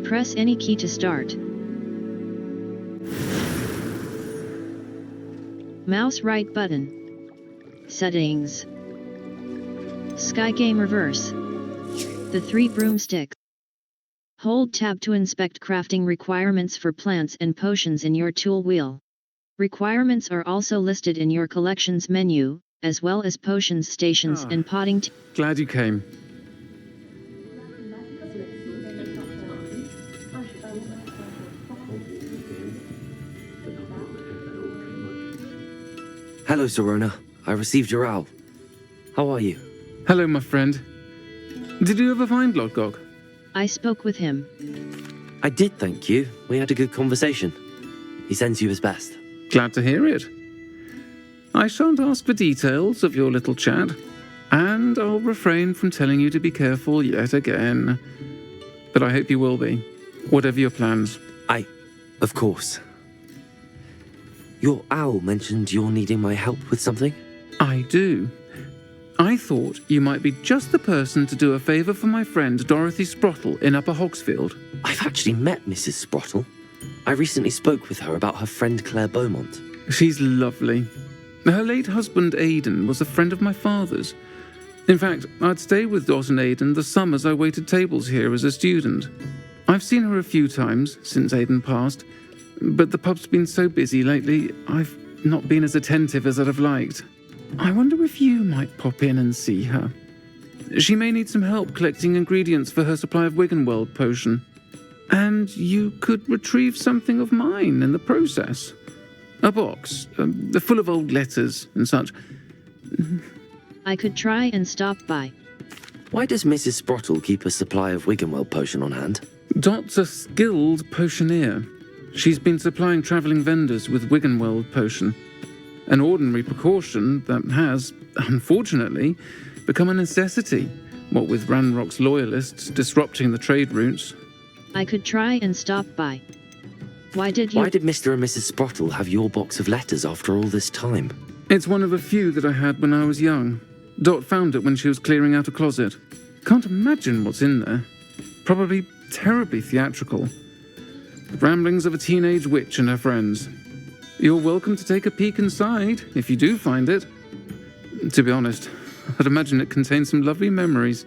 Press any key to start. Mouse right button. Settings. Sky Game Reverse. The 3 broomsticks. Hold Tab to inspect crafting requirements for plants and potions in your tool wheel. Requirements are also listed in your collections menu, as well as potions stations and potting. Glad you came. Hello, Sirona. I received your owl. How are you? Hello, my friend. Did you ever find Lodgok? I spoke with him. I did, thank you. We had a good conversation. He sends you his best. Glad to hear it. I shan't ask for details of your little chat, and I'll refrain from telling you to be careful yet again. But I hope you will be, whatever your plans. Of course. Your owl mentioned you're needing my help with something? I do. I thought you might be just the person to do a favour for my friend Dorothy Sprottle in Upper Hogsfield. I've actually met Mrs. Sprottle. I recently spoke with her about her friend Claire Beaumont. She's lovely. Her late husband Aidan was a friend of my father's. In fact, I'd stay with Dot and Aidan the summers I waited tables here as a student. I've seen her a few times since Aidan passed, but the pub's been so busy lately, I've not been as attentive as I'd have liked. I wonder if you might pop in and see her. She may need some help collecting ingredients for her supply of Wiggenweld potion. And you could retrieve something of mine in the process. A box, full of old letters and such. I could try and stop by. Why does Mrs. Sprottle keep a supply of Wiggenweld potion on hand? Dot's a skilled potioneer. She's been supplying travelling vendors with Wiggenweld potion. An ordinary precaution that has, unfortunately, become a necessity, what with Ranrock's loyalists disrupting the trade routes. I could try and stop by. Why did Mr. and Mrs. Sprottle have your box of letters after all this time? It's one of a few that I had when I was young. Dot found it when she was clearing out a closet. Can't imagine what's in there. Probably terribly theatrical. The ramblings of a teenage witch and her friends. You're welcome to take a peek inside, if you do find it. To be honest, I'd imagine it contains some lovely memories.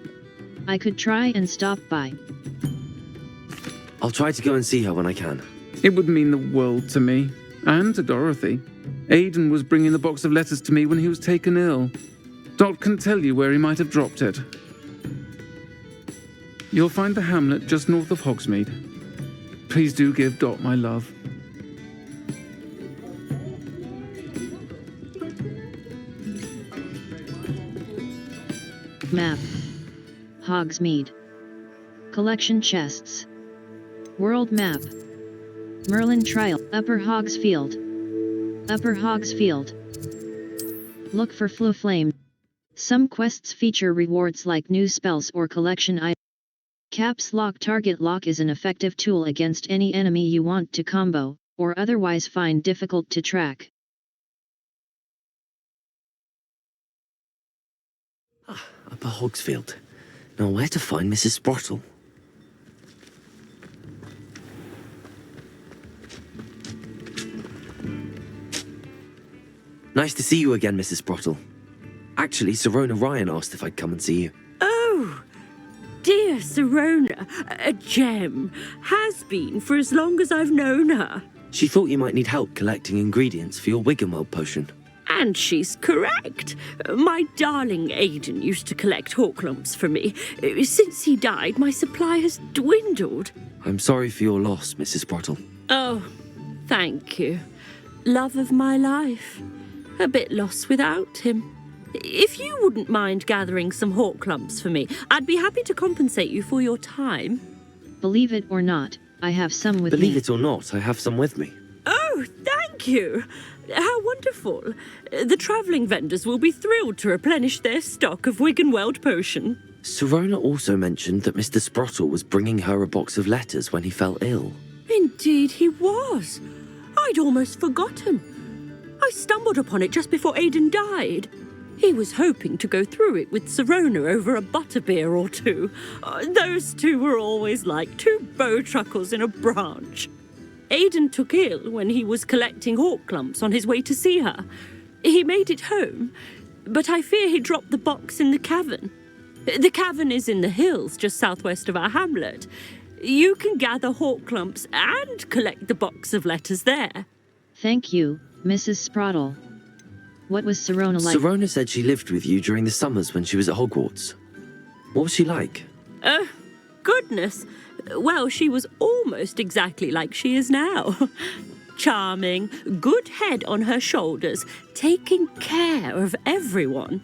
I could try and stop by. I'll try to go and see her when I can. It would mean the world to me, and to Dorothy. Aidan was bringing the box of letters to me when he was taken ill. Dot can tell you where he might have dropped it. You'll find the hamlet just north of Hogsmeade. Please do give Dot my love. Map. Hogsmeade. Collection chests. World map. Merlin Trial. Upper Hogsfield. Upper Hogsfield. Look for Flame. Some quests feature rewards like new spells or collection items. Caps Lock. Target lock is an effective tool against any enemy you want to combo, or otherwise find difficult to track. Upper Hogsfield. Now where to find Mrs. Sprottle? Nice to see you again, Mrs. Sprottle. Actually, Sirona Ryan asked if I'd come and see you. Oh, dear Sirona, a gem. Has been for as long as I've known her. She thought you might need help collecting ingredients for your Wiggenweld potion. And she's correct. My darling Aidan used to collect hawklumps for me. Since he died, my supply has dwindled. I'm sorry for your loss, Mrs. Sprottle. Oh, thank you. Love of my life. A bit lost without him. If you wouldn't mind gathering some hawklumps for me, I'd be happy to compensate you for your time. Believe it or not, I have some with me. Believe it or not, I have some with me. Oh, thank you. How wonderful. The travelling vendors will be thrilled to replenish their stock of Wiggenweld potion. Sirona also mentioned that Mr. Sprottle was bringing her a box of letters when he fell ill. Indeed he was. I'd almost forgotten. I stumbled upon it just before Aidan died. He was hoping to go through it with Sirona over a butterbeer or two. Those two were always like two bowtruckles in a branch. Aidan took ill when he was collecting hawk clumps on his way to see her. He made it home, but I fear he dropped the box in the cavern. The cavern is in the hills just southwest of our hamlet. You can gather hawk clumps and collect the box of letters there. Thank you, Mrs. Sprottle. What was Sirona like? Sirona said she lived with you during the summers when she was at Hogwarts. What was she like? Goodness. Well, she was almost exactly like she is now. Charming, good head on her shoulders, taking care of everyone.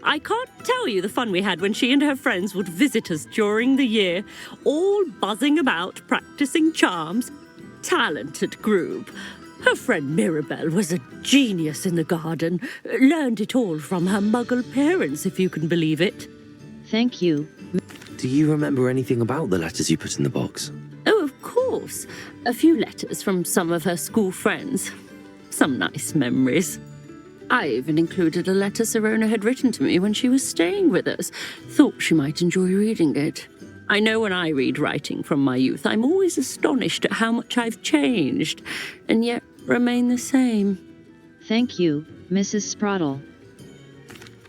I can't tell you the fun we had when she and her friends would visit us during the year, all buzzing about, practicing charms. Talented group. Her friend Mirabelle was a genius in the garden. Learned it all from her muggle parents, if you can believe it. Thank you. Do you remember anything about the letters you put in the box? Oh, of course. A few letters from some of her school friends. Some nice memories. I even included a letter Sirona had written to me when she was staying with us. Thought she might enjoy reading it. I know when I read writing from my youth, I'm always astonished at how much I've changed, and yet remain the same. Thank you, Mrs. Sprottle.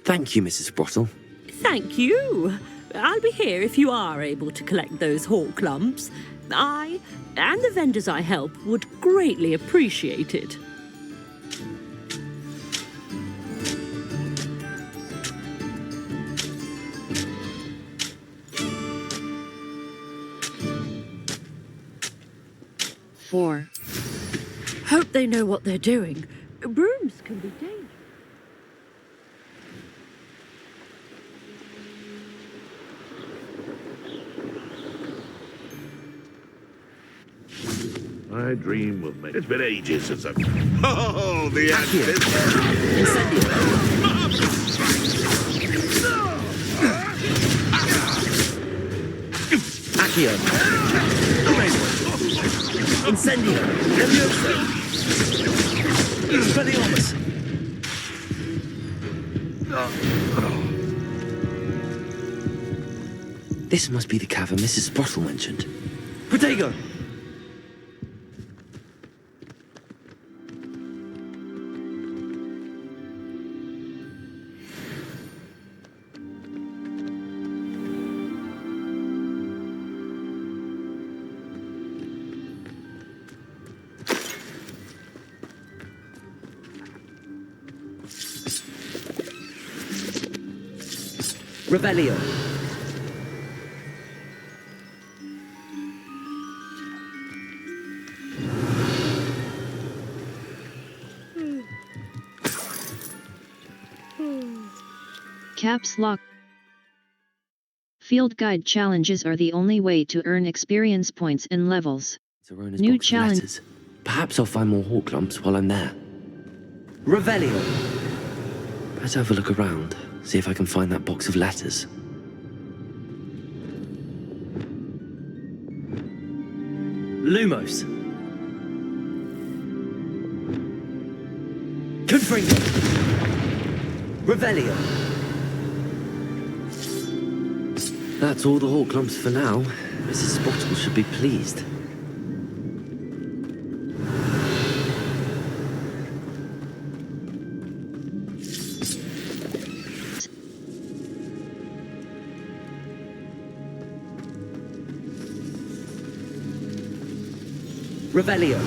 Thank you, Mrs. Sprottle. Thank you. I'll be here if you are able to collect those hawk lumps. I, and the vendors I help, would greatly appreciate it. Four. Hope they know what they're doing. Brooms can be dangerous. I dream of making... It's been ages since I've... Oh, the Accio! Incendio! Levioso! Venomous! This must be the cavern Mrs. Sprottle mentioned. Protego! Revelio. Caps lock. Field guide challenges are the only way to earn experience points and levels. Sirona's New box of challenge. letters. Perhaps I'll find more hawk lumps while I'm there. Revelio. Better have a look around. See if I can find that box of letters. Lumos. Confringo. Revelio. That's all the hawk clumps for now. Mrs. Sprottle should be pleased. Revelio.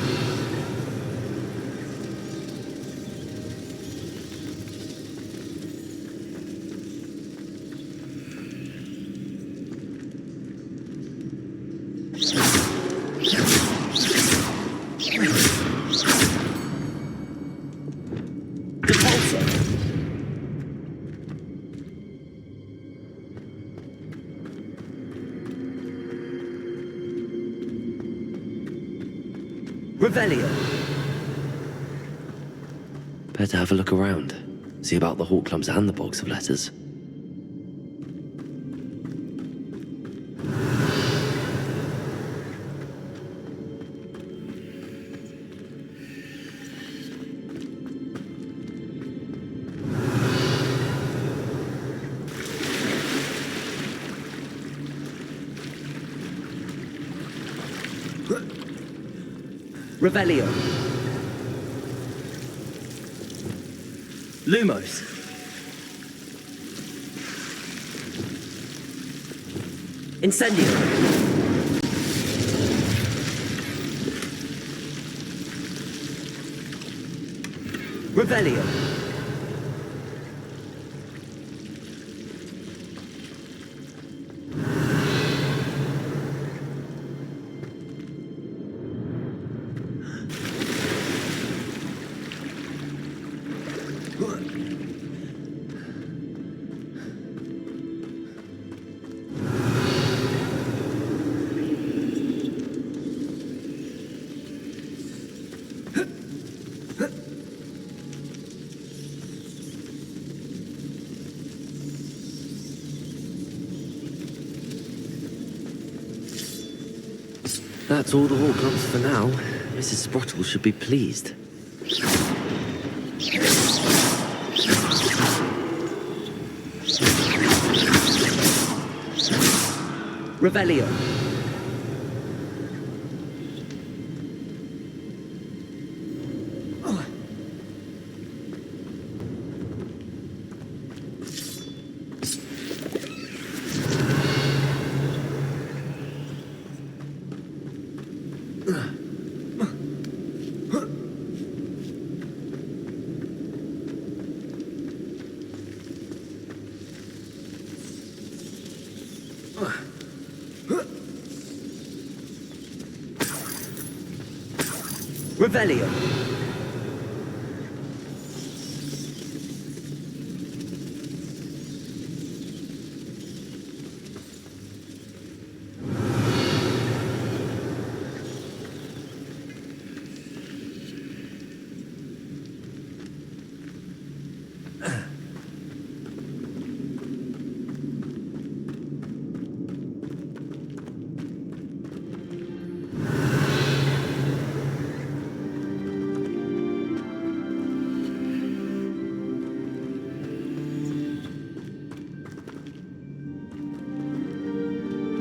Depulso. Revelio. Better have a look around. See about the hawk clumps and the box of letters. Revelio. Lumos. Incendio. Revelio. That's all the Horcrux for now. Mrs. Sprottle should be pleased. Revelio. Revelio.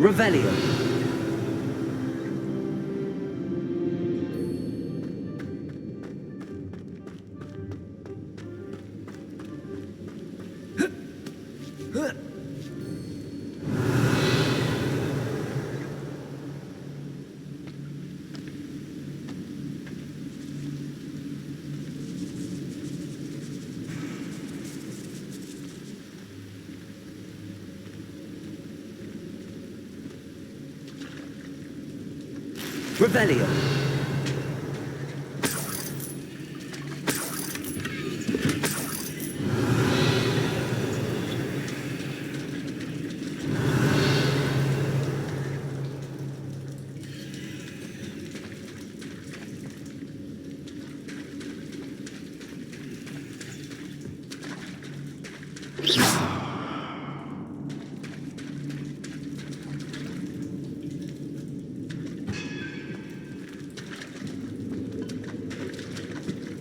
Revelio. Revelio.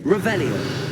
Revelio.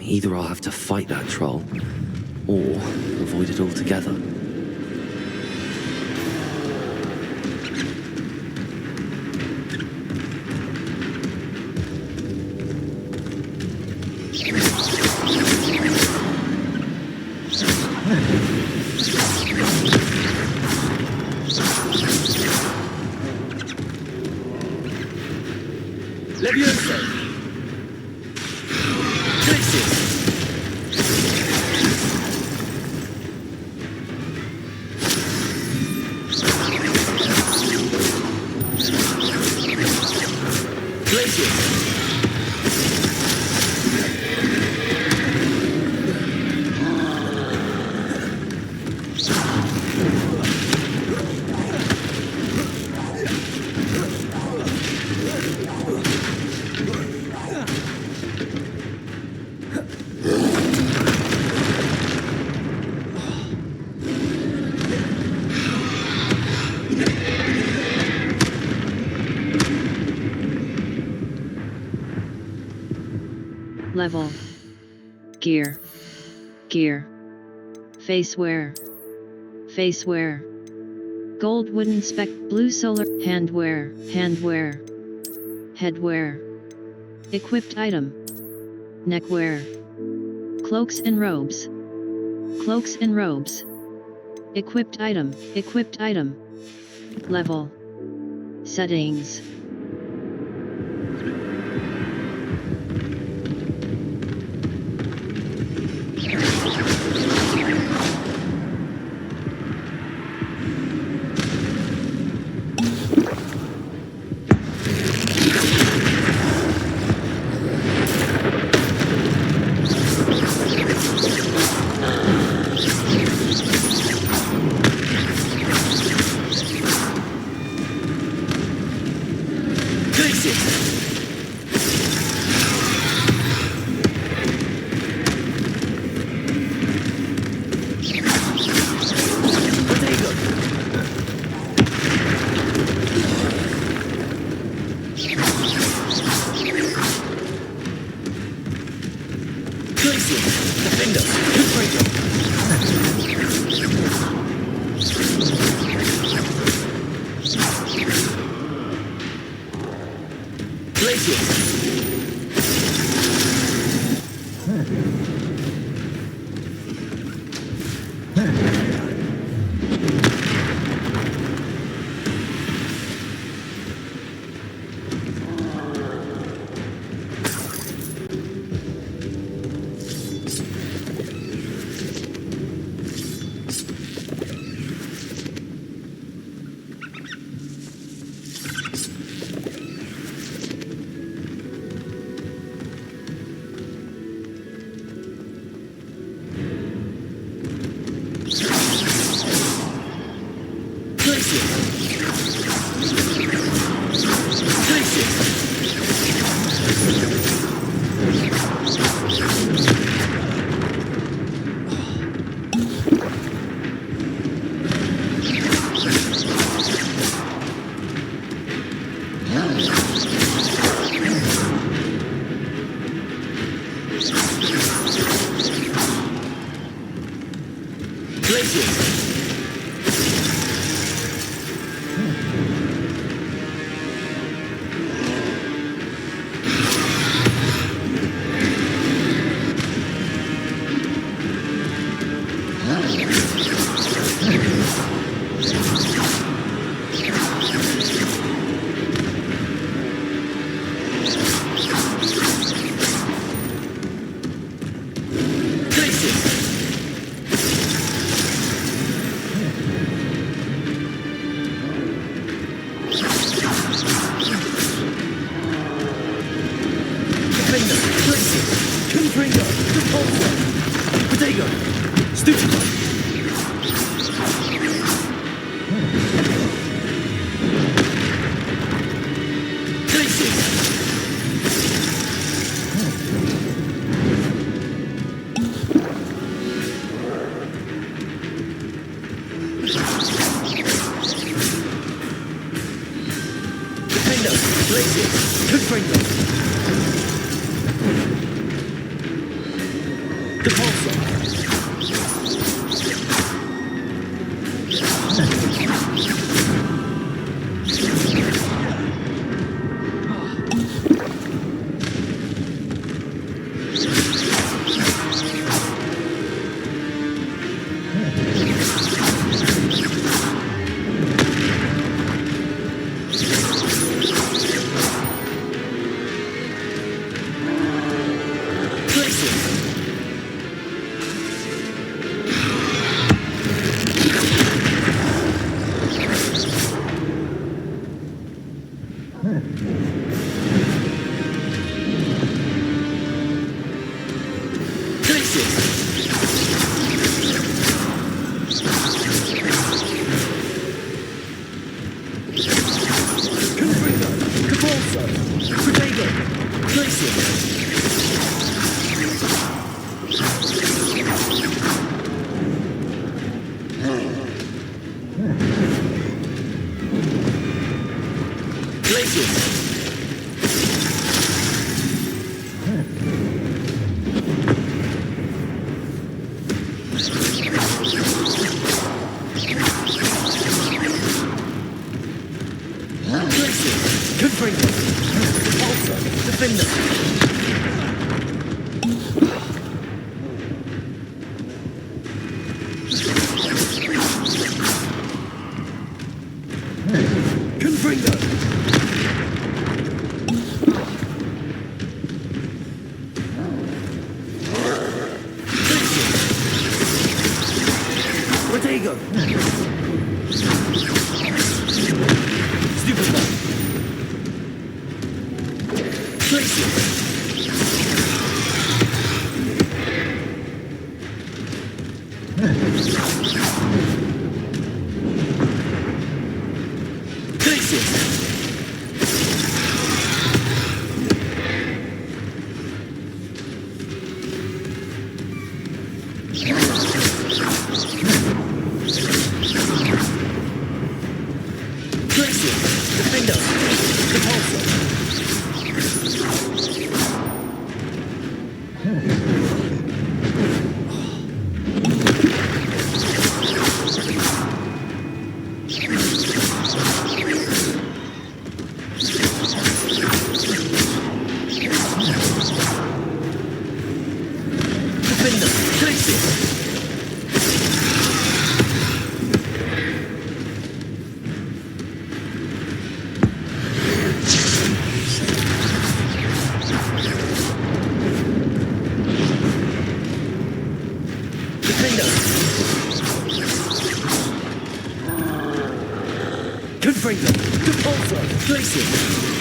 Either I'll have to fight that troll, or avoid it altogether. Levioso! Level. Gear. Gear. Faceware. Faceware. Gold wooden spec. Blue solar. Handwear. Handwear. Headwear. Equipped item. Neckwear. Cloaks and robes. Cloaks and robes. Equipped item. Equipped item. Level. Settings. Fuego! Stupefy! Glacius! Confringo! Depulso! Glacius!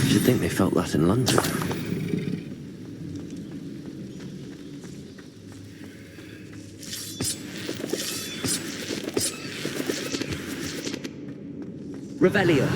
You'd think they felt that in London. Revelio.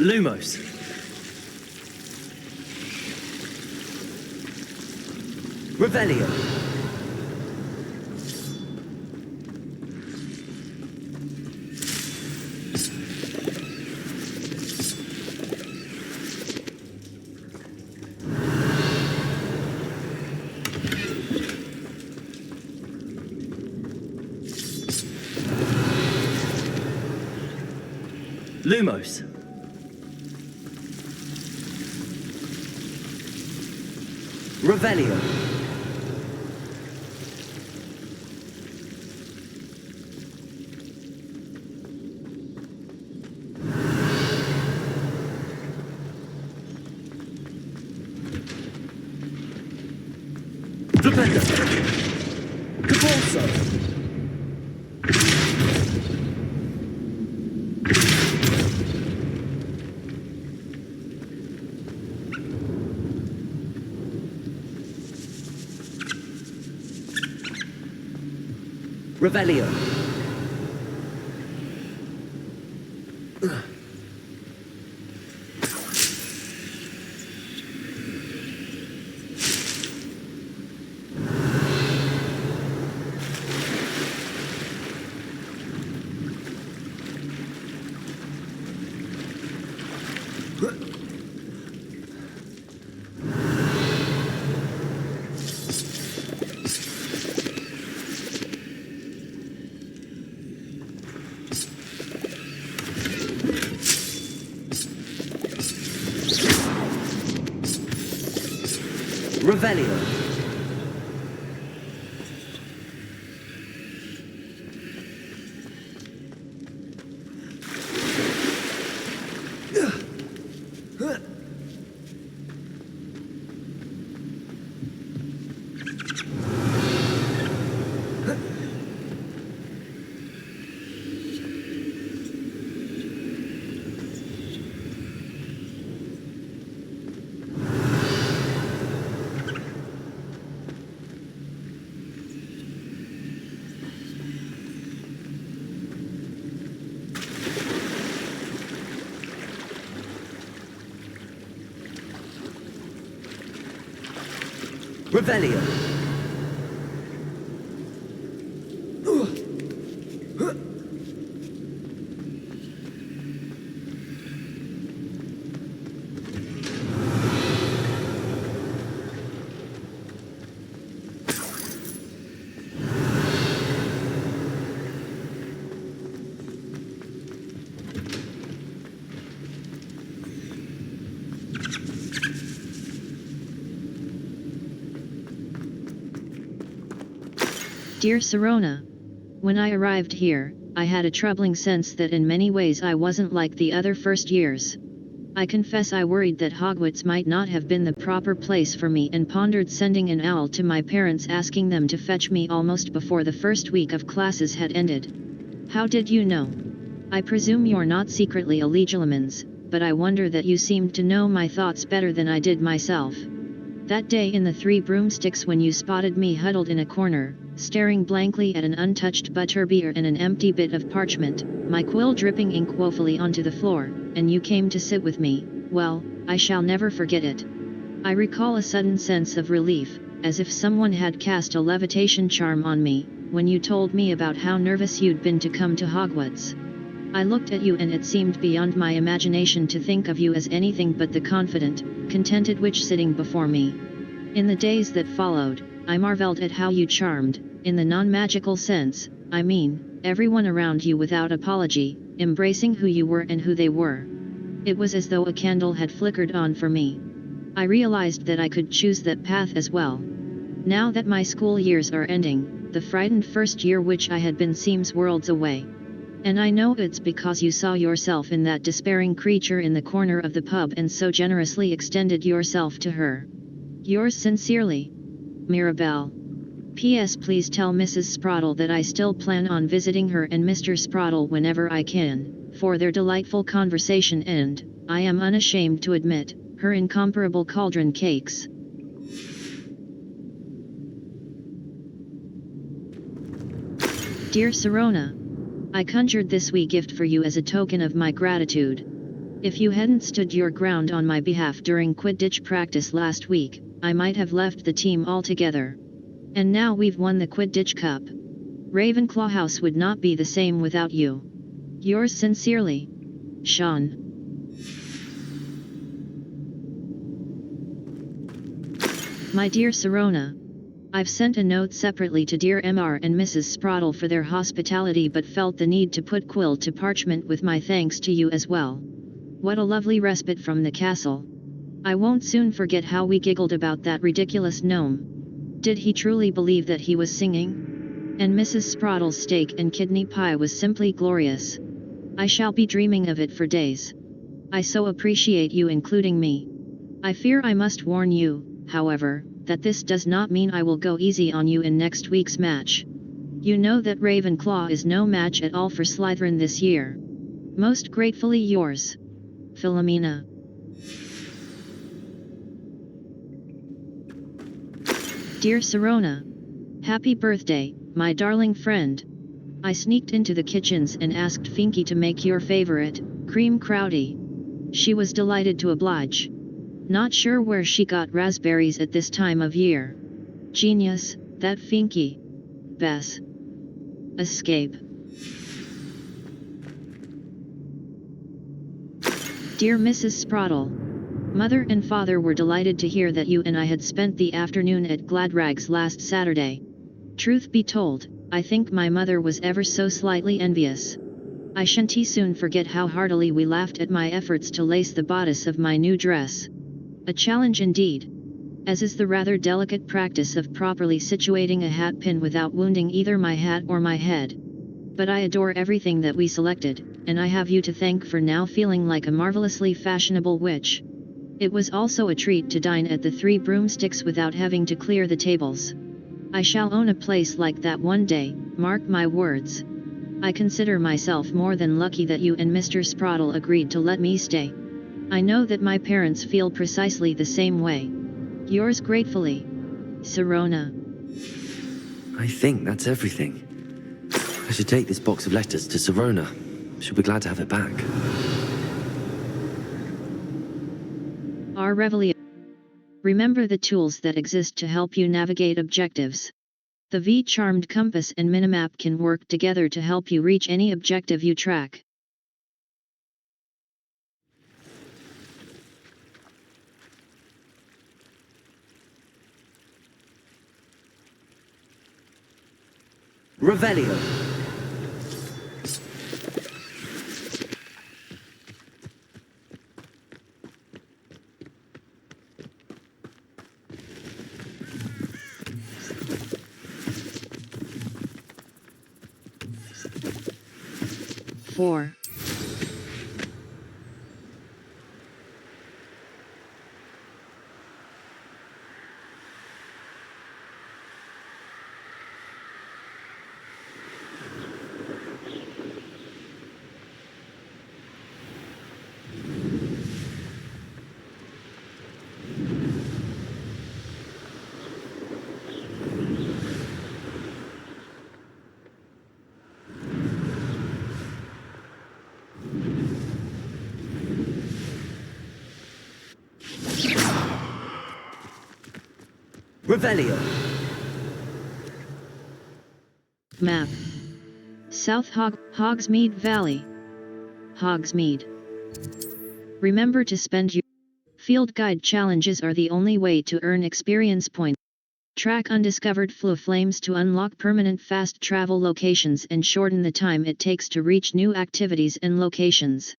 Lumos. Revelio. Lumos. Revelio. Flipendo. Depulso. Revelio. Revelio. Revelio. Dear Sirona, when I arrived here, I had a troubling sense that in many ways I wasn't like the other first years. I confess I worried that Hogwarts might not have been the proper place for me and pondered sending an owl to my parents asking them to fetch me almost before the first week of classes had ended. How did you know? I presume you're not secretly a Legilimens, but I wonder that you seemed to know my thoughts better than I did myself. That day in the Three Broomsticks when you spotted me huddled in a corner, staring blankly at an untouched butterbeer and an empty bit of parchment, my quill dripping ink woefully onto the floor, and you came to sit with me, well, I shall never forget it. I recall a sudden sense of relief, as if someone had cast a levitation charm on me, when you told me about how nervous you'd been to come to Hogwarts. I looked at you and it seemed beyond my imagination to think of you as anything but the confident, contented witch sitting before me. In the days that followed, I marveled at how you charmed, in the non-magical sense, I mean, everyone around you without apology, embracing who you were and who they were. It was as though a candle had flickered on for me. I realized that I could choose that path as well. Now that my school years are ending, the frightened first year which I had been seems worlds away. And I know it's because you saw yourself in that despairing creature in the corner of the pub and so generously extended yourself to her. Yours sincerely, Mirabelle. P.S. Please tell Mrs. Sprottle that I still plan on visiting her and Mr. Sprottle whenever I can, for their delightful conversation and, I am unashamed to admit, her incomparable cauldron cakes. Dear Sirona, I conjured this wee gift for you as a token of my gratitude. If you hadn't stood your ground on my behalf during Quidditch practice last week, I might have left the team altogether. And now we've won the Quidditch Cup. Ravenclaw House would not be the same without you. Yours sincerely, Sean. My dear Sirona, I've sent a note separately to dear Mr. and Mrs. Sprottle for their hospitality but felt the need to put quill to parchment with my thanks to you as well. What a lovely respite from the castle. I won't soon forget how we giggled about that ridiculous gnome. Did he truly believe that he was singing? And Mrs. Sprottle's steak and kidney pie was simply glorious. I shall be dreaming of it for days. I so appreciate you including me. I fear I must warn you, however, that this does not mean I will go easy on you in next week's match. You know that Ravenclaw is no match at all for Slytherin this year. Most gratefully yours, Philomena. Dear Sirona, happy birthday, my darling friend. I sneaked into the kitchens and asked Finky to make your favorite, cream crowdie. She was delighted to oblige. Not sure where she got raspberries at this time of year. Genius, that Finky. Bess. Escape. Dear Mrs. Sprottle, Mother and Father were delighted to hear that you and I had spent the afternoon at Gladrags last Saturday. Truth be told, I think my mother was ever so slightly envious. I shan't soon forget how heartily we laughed at my efforts to lace the bodice of my new dress. A challenge indeed. as is the rather delicate practice of properly situating a hat pin without wounding either my hat or my head. But I adore everything that we selected, and I have you to thank for now feeling like a marvelously fashionable witch. It was also a treat to dine at the Three Broomsticks without having to clear the tables. I shall own a place like that one day, mark my words. I consider myself more than lucky that you and Mr. Sprottle agreed to let me stay. I know that my parents feel precisely the same way. Yours gratefully, Sirona. I think that's everything. I should take this box of letters to Sirona. She'll be glad to have it back. Our Revelio. Remember the tools that exist to help you navigate objectives. The V-charmed compass and minimap can work together to help you reach any objective you track. Revelio. Four. Revelio. Map. South Hogsmeade Valley. Hogsmeade. Remember to spend your field guide challenges are the only way to earn experience points. Track undiscovered flames to unlock permanent fast travel locations and shorten the time it takes to reach new activities and locations.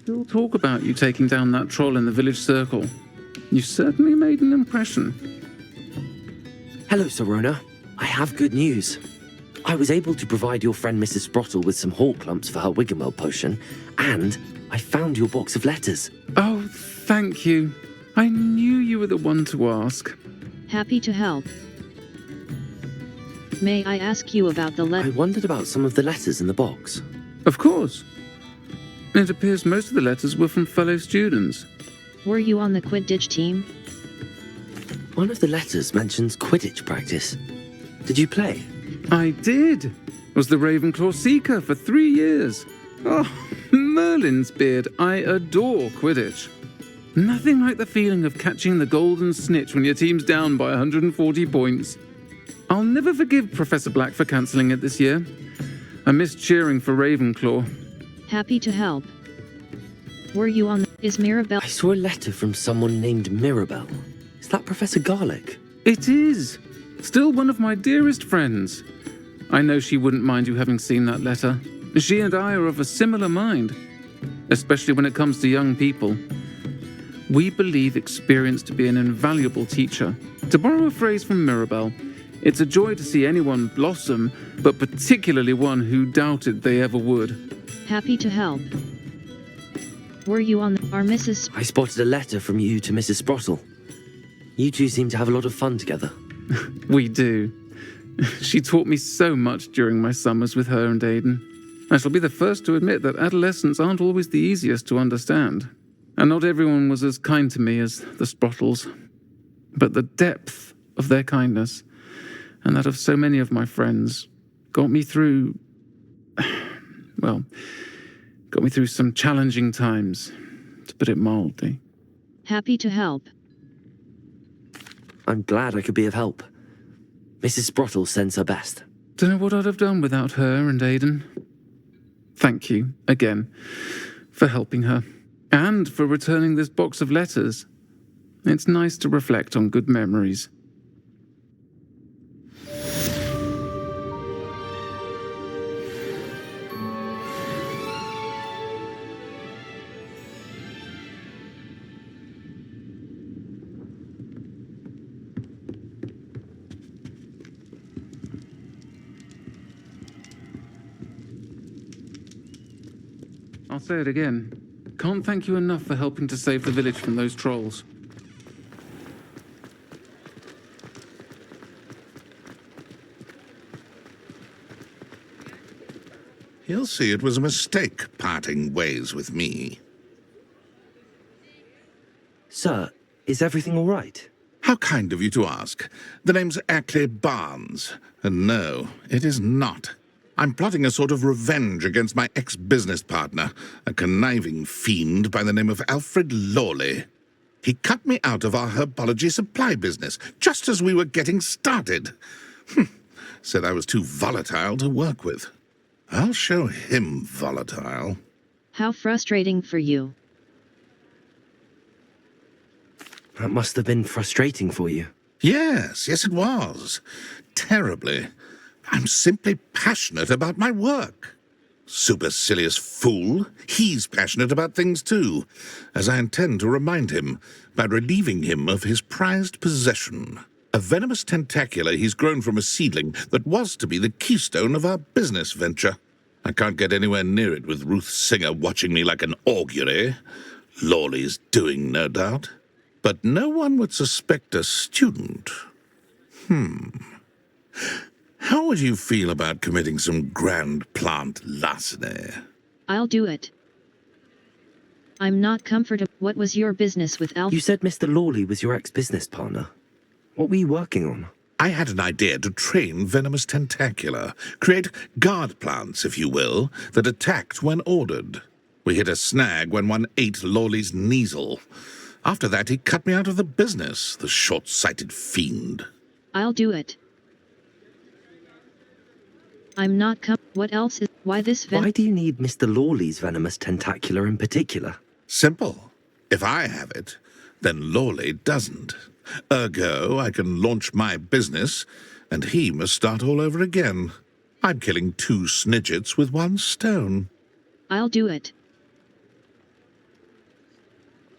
Still talk about you taking down that troll in the village circle. You certainly made an impression. Hello, Sirona. I have good news. I was able to provide your friend Mrs. Sprottle with some hawk lumps for her Wiggenweld potion, and I found your box of letters. Oh, thank you. I knew you were the one to ask. Happy to help. May I ask you about the I wondered about some of the letters in the box. Of course. It appears most of the letters were from fellow students. Were you on the Quidditch team? One of the letters mentions Quidditch practice. Did you play? I did. Was the Ravenclaw Seeker for 3 years. Oh, Merlin's beard. I adore Quidditch. Nothing like the feeling of catching the golden snitch when your team's down by 140 points. I'll never forgive Professor Black for cancelling it this year. I missed cheering for Ravenclaw. Happy to help. Were you on Is Mirabelle? I saw a letter from someone named Mirabelle. Is that Professor Garlick? It is. Still one of my dearest friends. I know she wouldn't mind you having seen that letter. She and I are of a similar mind, especially when it comes to young people. We believe experience to be an invaluable teacher. To borrow a phrase from Mirabelle, it's a joy to see anyone blossom, but particularly one who doubted they ever would. Happy to help. Were you on our Mrs. I spotted a letter from you to Mrs. Sprottle. You two seem to have a lot of fun together. We do. She taught me so much during my summers with her and Aidan. I shall be the first to admit that adolescents aren't always the easiest to understand. And not everyone was as kind to me as the Sprottles. But the depth of their kindness, and that of so many of my friends, got me through... well, got me through some challenging times, to put it mildly. Happy to help. I'm glad I could be of help. Mrs. Sprottle sends her best. Don't know what I'd have done without her and Aidan. Thank you, again, for helping her, and for returning this box of letters. It's nice to reflect on good memories. say it again. Can't thank you enough for helping to save the village from those trolls. He'll see it was a mistake parting ways with me. Sir, is everything all right? How kind of you to ask. The name's Ackley Barnes. And no, it is not. I'm plotting a sort of revenge against my ex-business partner, a conniving fiend by the name of Alfred Lawley. He cut me out of our herbology supply business, just as we were getting started. Said I was too volatile to work with. I'll show him volatile. How frustrating for you. That must have been frustrating for you. Yes, it was. Terribly. I'm simply passionate about my work. Supercilious fool. He's passionate about things too, as I intend to remind him by relieving him of his prized possession. A venomous tentacula he's grown from a seedling that was to be the keystone of our business venture. I can't get anywhere near it with Ruth Singer watching me like an augury. Lawley's doing, no doubt. But no one would suspect a student. How would you feel about committing some grand plant larceny? I'll do it. I'm not comfortable. What was your business with Alf? You said Mr. Lawley was your ex-business partner. What were you working on? I had an idea to train Venomous tentacula, create guard plants, if you will, that attacked when ordered. We hit a snag when one ate Lawley's Kneasel. After that, he cut me out of the business, the short-sighted fiend. I'll do it. I'm not What else is... Why this Why do you need Mr. Lawley's venomous tentacula in particular? Simple. If I have it, then Lawley doesn't. Ergo, I can launch my business, and he must start all over again. I'm killing 2 snidgets with 1 stone. I'll do it.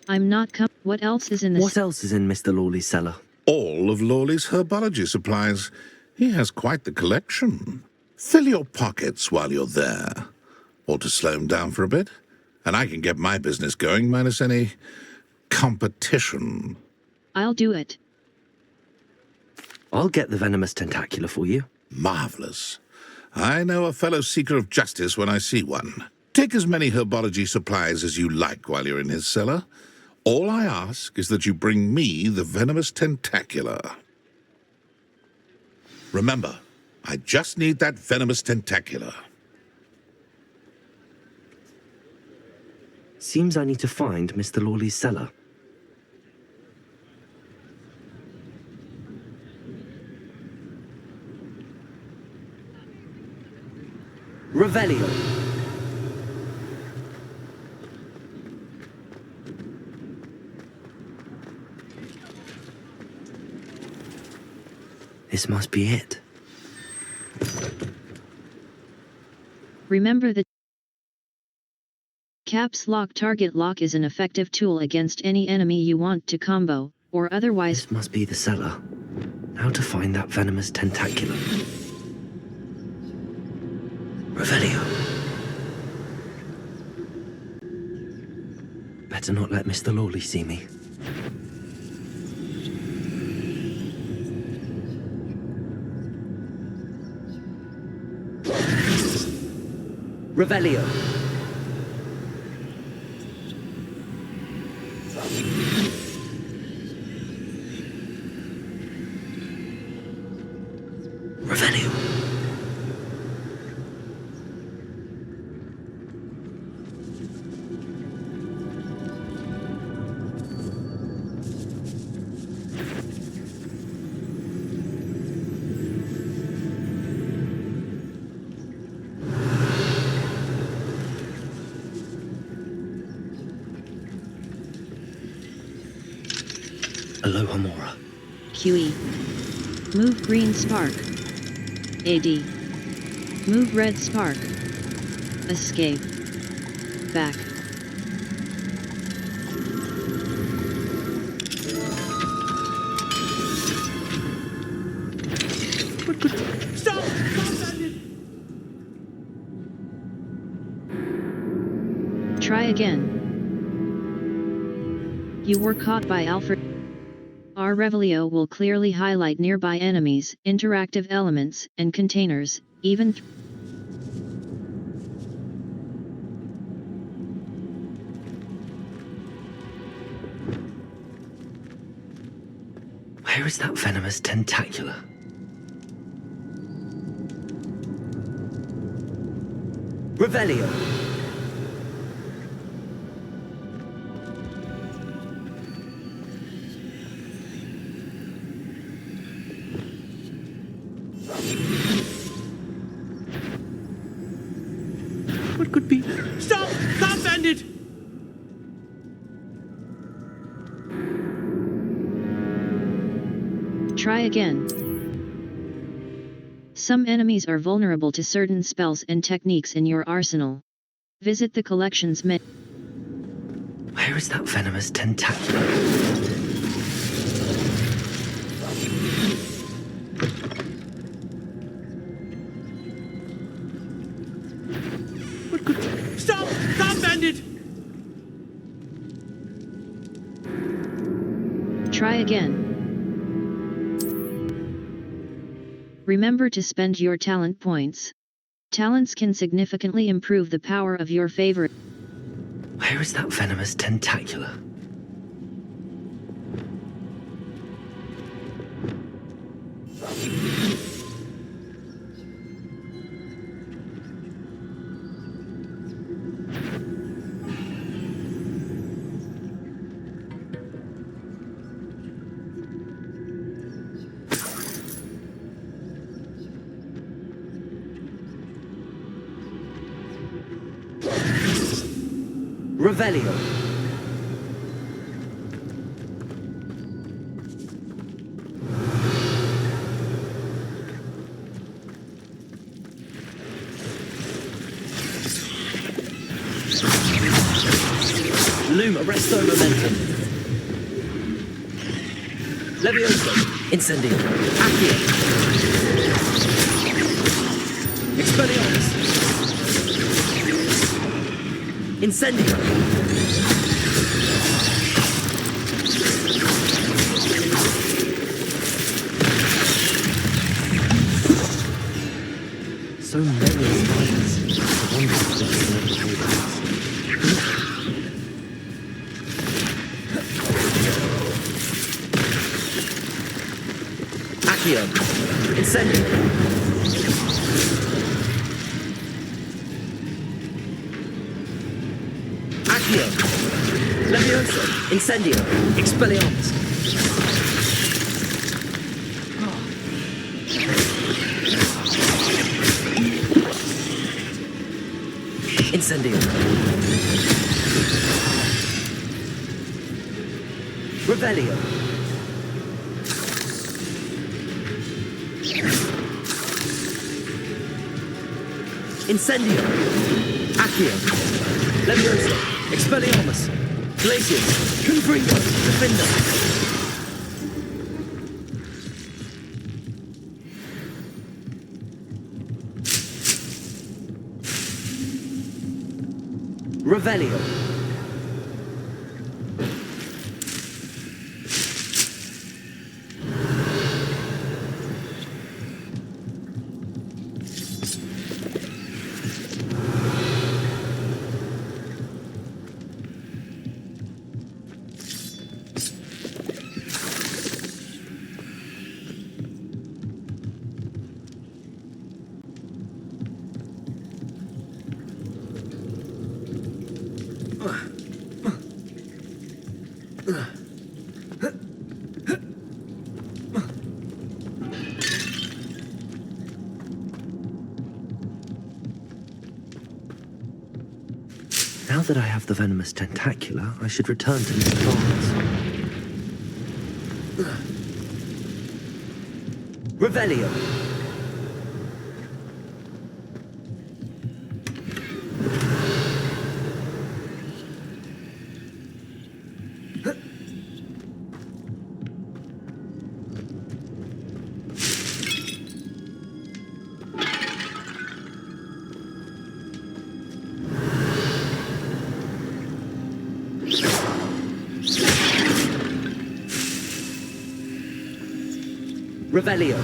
I'm not What else is in this? What else is in Mr. Lawley's cellar? All of Lawley's herbology supplies. He has quite the collection. Fill your pockets while you're there. Or to slow him down for a bit, and I can get my business going minus any competition. I'll do it. I'll get the venomous tentacula for you. Marvelous. I know a fellow seeker of justice when I see one. Take as many herbology supplies as you like while you're in his cellar. All I ask is that you bring me the venomous tentacula. Remember, I just need that venomous tentacula. Seems I need to find Mr. Lawley's cellar. Revelio. This must be it. Remember that caps lock target lock is an effective tool against any enemy you want to combo, or otherwise. This must be the cellar. How to find that venomous tentacula. Revelio. Better not let Mr. Lawley see me. Revelio. Revelio. Alohomora. QE. Move green spark. AD. Move red spark. Escape. Back. Try again. You were caught by Alfred. Our Revelio will clearly highlight nearby enemies, interactive elements, and containers, even Where is that venomous tentacula? Revelio! What could be? Stop! Stop, bandit! try again. Some enemies are vulnerable to certain spells and techniques in your arsenal. Visit the collections menu. Where is that venomous tentacula? What could... Stop! Stop, bandit! Try again. Remember to spend your talent points. Talents can significantly improve the power of your favorite. Where is that venomous tentacula? Revelio. Luma, resto momentum. Levioso. Incendio. Accio. Expelliarmus. Incendio. So many spiders. I wonder if there's another Hogwarts. Accio. Incendio. Accio. Levioso. Incendio. Expelliarmus. Incendio. Revelio. Incendio. Accio. Levioso. Expelliarmus. Glacius. Confringo. Defender. Revelio. Now that I have the venomous tentacula, I should return to Mr. Barnes. Revelio. Revelio.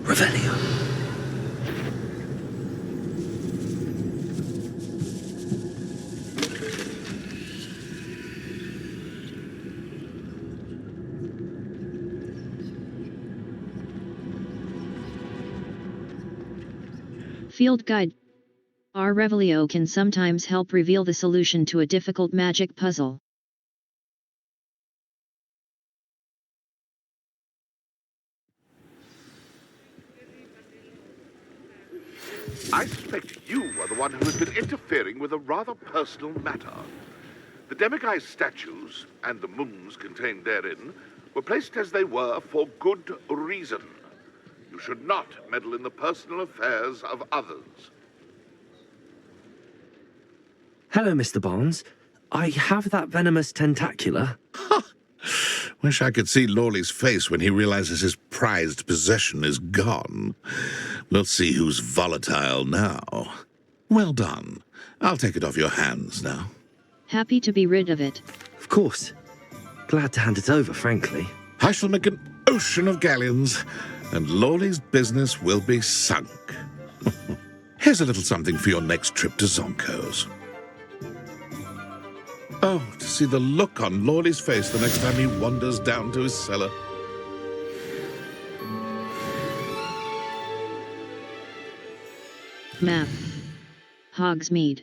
Revelio. Field Guide. Our Revelio can sometimes help reveal the solution to a difficult magic puzzle. I suspect you are the one who has been interfering with a rather personal matter. The demiguise statues and the moons contained therein were placed as they were for good reason. You should not meddle in the personal affairs of others. Hello, Mr. Barnes. I have that venomous tentacular. Wish I could see Lawley's face when he realizes his prized possession is gone. We'll see who's volatile now. Well done. I'll take it off your hands now. Happy to be rid of it. Of course. Glad to hand it over, frankly. I shall make an ocean of galleons, and Lawley's business will be sunk. Here's a little something for your next trip to Zonko's. Oh, to see the look on Lawley's face the next time he wanders down to his cellar. Map. Hogsmeade.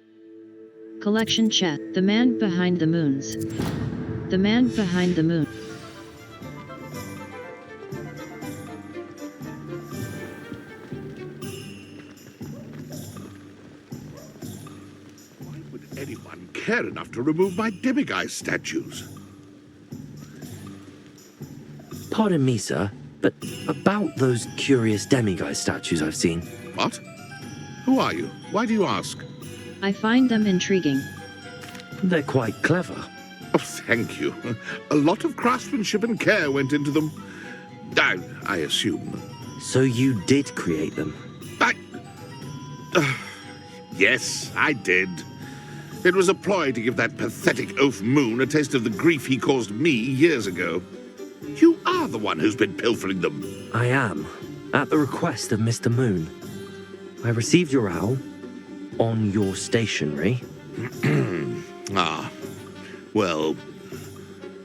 Collection chat. The man behind the moons. The man behind the moon. Why would anyone care enough to remove my demiguise statues? Pardon me, sir, but about those curious demiguise statues I've seen. What? Who are you? Why do you ask? I find them intriguing. They're quite clever. Oh, thank you. A lot of craftsmanship and care went into them. I assume. So you did create them? Yes, I did. It was a ploy to give that pathetic oaf Moon a taste of the grief he caused me years ago. You are the one who's been pilfering them. I am, at the request of Mr. Moon. I received your owl on your stationery. Ah, well,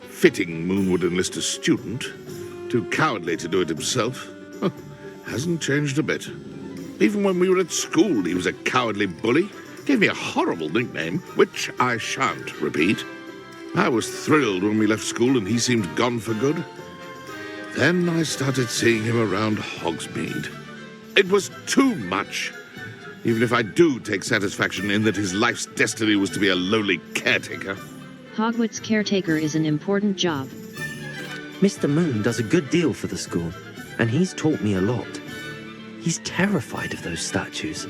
fitting Moon would enlist a student. Too cowardly to do it himself. Hasn't changed a bit. Even when we were at school, he was a cowardly bully. Gave me a horrible nickname, which I shan't repeat. I was thrilled when we left school and he seemed gone for good. Then I started seeing him around Hogsmeade. It was too much. Even if I do take satisfaction in that his life's destiny was to be a lowly caretaker. Hogwarts caretaker is an important job. Mr. Moon does a good deal for the school, and he's taught me a lot. He's terrified of those statues.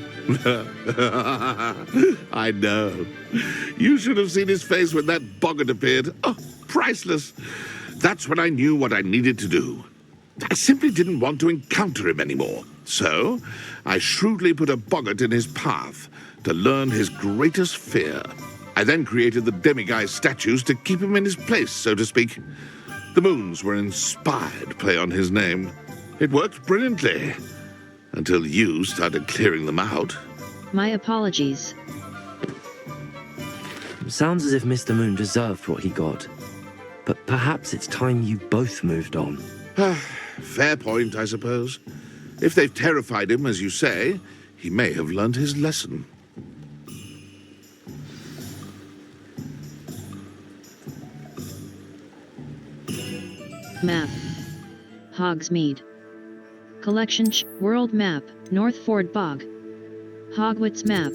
I know. You should have seen his face when that boggart appeared. Oh, priceless. That's when I knew what I needed to do. I simply didn't want to encounter him anymore. So, I shrewdly put a boggart in his path to learn his greatest fear. I then created the demiguise statues to keep him in his place, so to speak. The moons were an inspired play on his name. It worked brilliantly. Until you started clearing them out. My apologies. Sounds as if Mr. Moon deserved what he got. But perhaps it's time you both moved on. Fair point, I suppose. If they've terrified him, as you say, He may have learned his lesson. Map. Hogsmeade. Collection World Map, North Ford Bog. Hogwarts Map.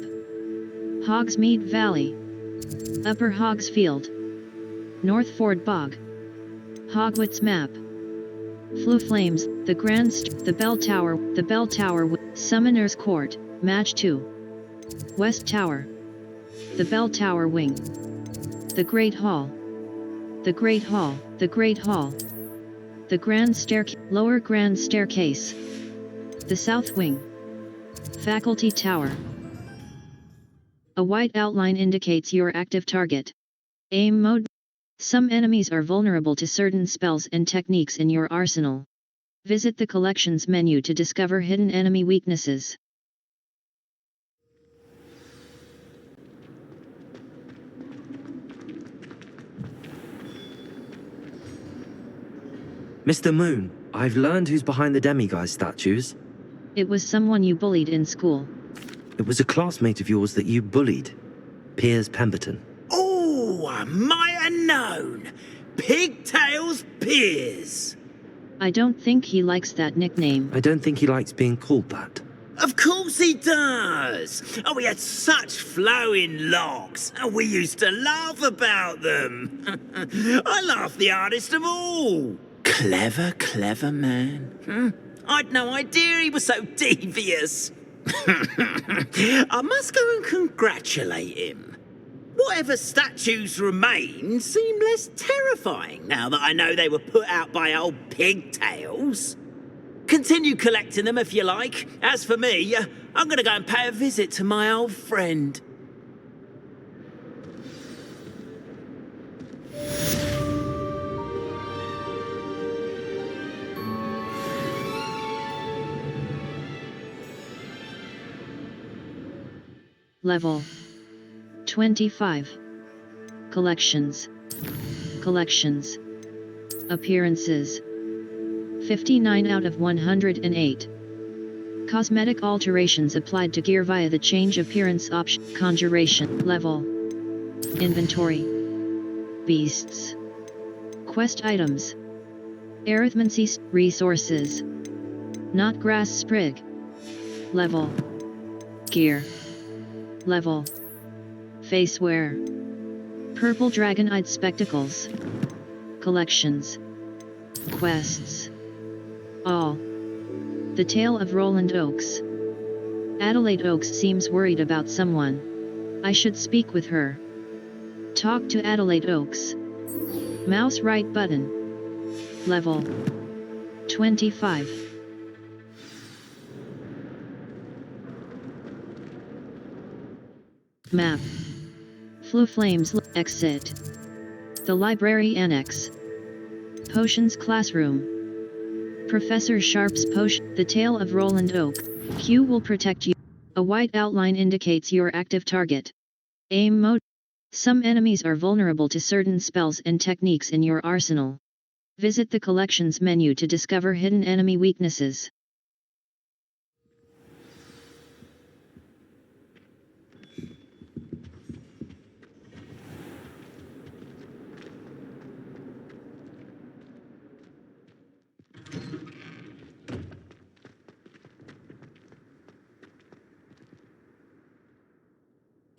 Hogsmeade Valley. Upper Hogsfield. North Ford Bog. Hogwarts Map. Flue Flames, the Bell Tower, Summoner's Court, Match 2. West Tower. The Bell Tower Wing. The Great Hall. The Great Hall. The Grand Staircase, Lower Grand Staircase. The South Wing. Faculty Tower. A white outline indicates your active target. Aim mode. Some enemies are vulnerable to certain spells and techniques in your arsenal. Visit the Collections menu to discover hidden enemy weaknesses. Mr. Moon, I've learned who's behind the demiguise statues. It was someone you bullied in school. It was a classmate of yours that you bullied, Piers Pemberton. Oh, I might have known. Pigtails Piers. I don't think he likes that nickname. I don't think he likes being called that. Of course he does. Oh, he had such flowing locks, and we used to laugh about them. I laughed the hardest of all. Clever man. I'd no idea he was so devious. I must go and congratulate him. Whatever statues remain seem less terrifying now that I know they were put out by old pigtails. Continue collecting them if you like. As for me, I'm going to go and pay a visit to my old friend. Level 25. Collections. Appearances 59 out of 108. Cosmetic alterations applied to gear via the change appearance option. Conjuration level. Inventory. Beasts. Quest items. Arithmancy resources. Not grass sprig. Level. Gear. Level. Facewear. Purple dragon-eyed spectacles. Collections. Quests. All. The Tale of Rowland Oakes. Adelaide Oakes seems worried about someone. I should speak with her. Talk to Adelaide Oakes. Mouse right button. Level 25. Map. Flue Flames exit. The Library Annex. Potions Classroom. Professor Sharp's potion. The Tale of Rowland Oak. Q will protect you. A white outline indicates your active target. Aim mode. Some enemies are vulnerable to certain spells and techniques in your arsenal. Visit the Collections menu to discover hidden enemy weaknesses.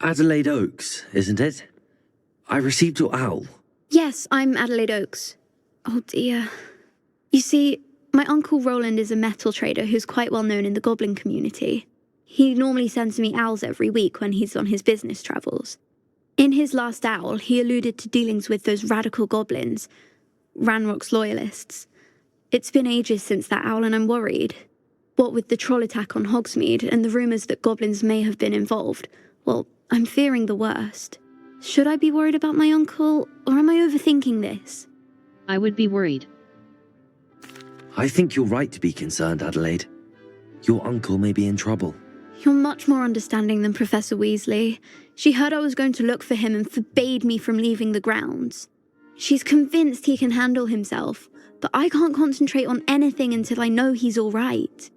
Adelaide Oakes, isn't it? I received your owl. Yes, I'm Adelaide Oakes. Oh dear. You see, my uncle Rowland is a metal trader who's quite well known in the goblin community. He normally sends me owls every week when he's on his business travels. In his last owl, he alluded to dealings with those radical goblins, Ranrock's loyalists. It's been ages since that owl and I'm worried. What with the troll attack on Hogsmeade and the rumours that goblins may have been involved, well, I'm fearing the worst. Should I be worried about my uncle, or am I overthinking this? I would be worried. I think you're right to be concerned, Adelaide. Your uncle may be in trouble. You're much more understanding than Professor Weasley. She heard I was going to look for him and forbade me from leaving the grounds. She's convinced he can handle himself, but I can't concentrate on anything until I know he's all right.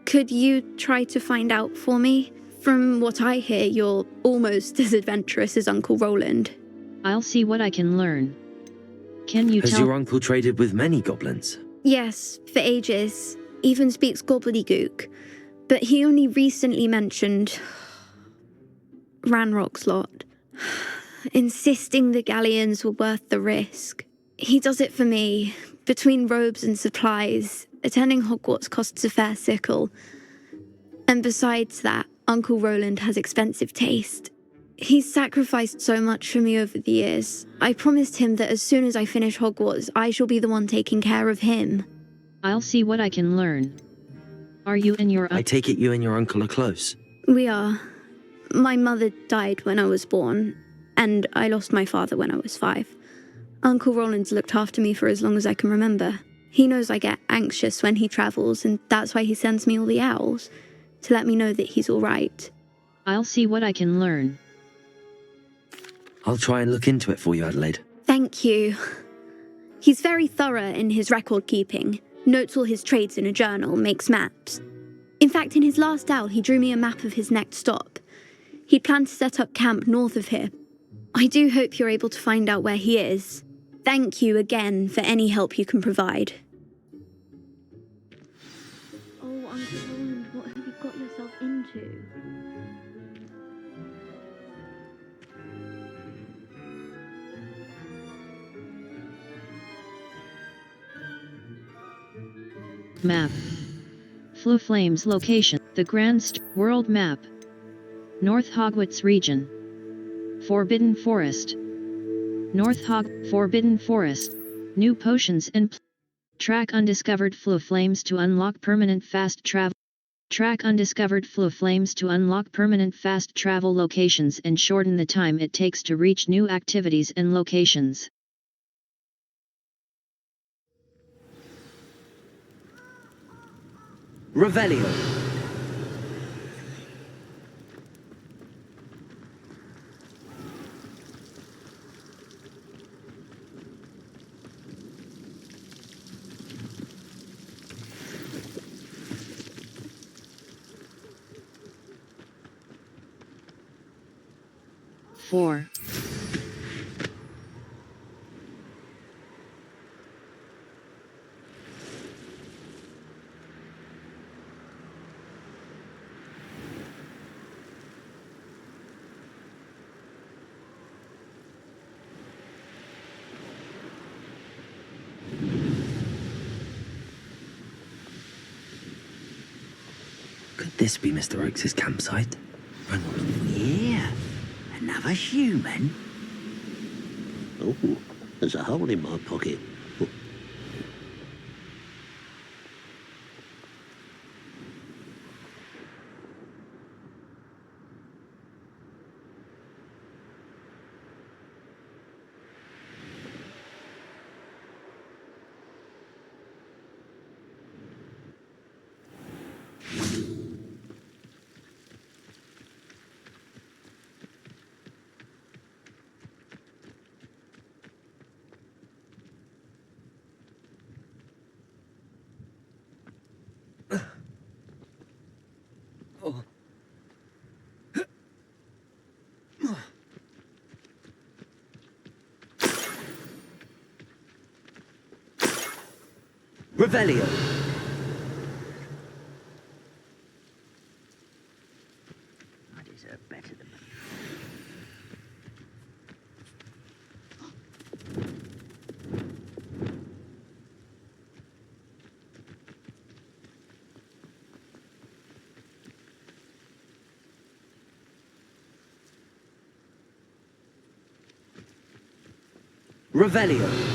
Could you try to find out for me? From what I hear, you're almost as adventurous as Uncle Rowland. I'll see what I can learn. Can you Has tell? your uncle traded with many goblins? Yes, for ages. Even speaks gobbledygook. But he only recently mentioned Ranrock's lot, insisting the galleons were worth the risk. He does it for me. Between robes and supplies, attending Hogwarts costs a fair sickle. And besides that, Uncle Rowland has expensive taste. He's sacrificed so much for me over the years. I promised him that as soon as I finish Hogwarts, I shall be the one taking care of him. I'll see what I can learn. Are you and your I take it you and your uncle are close. We are. My mother died when I was born, and I lost my father when I was 5. Uncle Rowland's looked after me for as long as I can remember. He knows I get anxious when he travels, and that's why he sends me all the owls, to let me know that he's all right. I'll see what I can learn. I'll try and look into it for you, Adelaide. Thank you. He's very thorough in his record keeping, notes all his trades in a journal, makes maps. In fact, in his last owl, he drew me a map of his next stop. He'd planned to set up camp north of here. I do hope you're able to find out where he is. Thank you again for any help you can provide. Oh, Uncle Rowland, what have you got yourself into? Map. Fluflame's location. The Grand World Map. North Hogwarts Region. Forbidden Forest. Forbidden Forest. New potions and track undiscovered Fluflames to unlock permanent fast travel. Track undiscovered Fluflames to unlock permanent fast travel locations and shorten the time it takes to reach new activities and locations. Revelio. Four. Could this be Mr. Oakes' campsite? Yeah, another human. Oh, there's a hole in my pocket. Revelio. I deserve better than that. Revelio.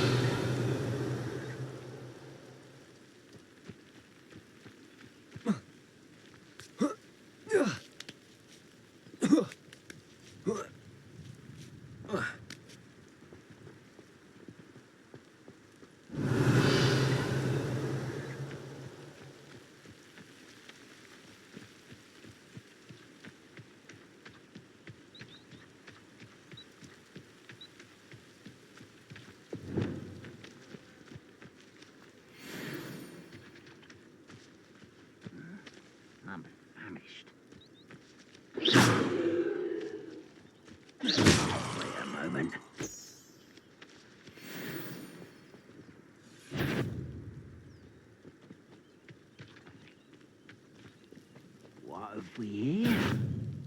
What have we here?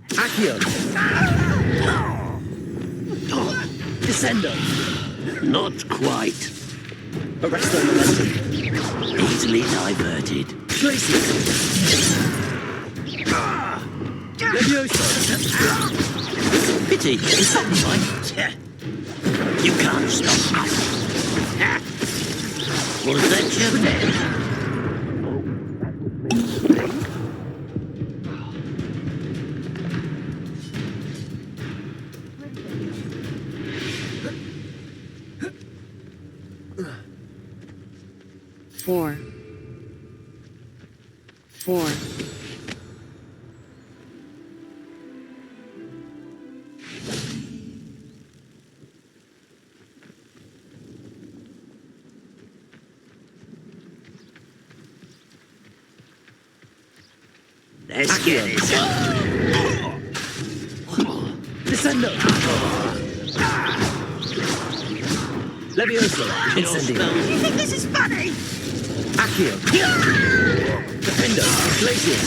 Accio! Descendo! Not quite. Arresto momentum. Easily diverted. Glacius! Levioso! Pity. You can't stop us. Was that your man? Four. Let's get it. Descendo! Levioso! Incendio! You think this is funny? Accio! Defendo! Glacius!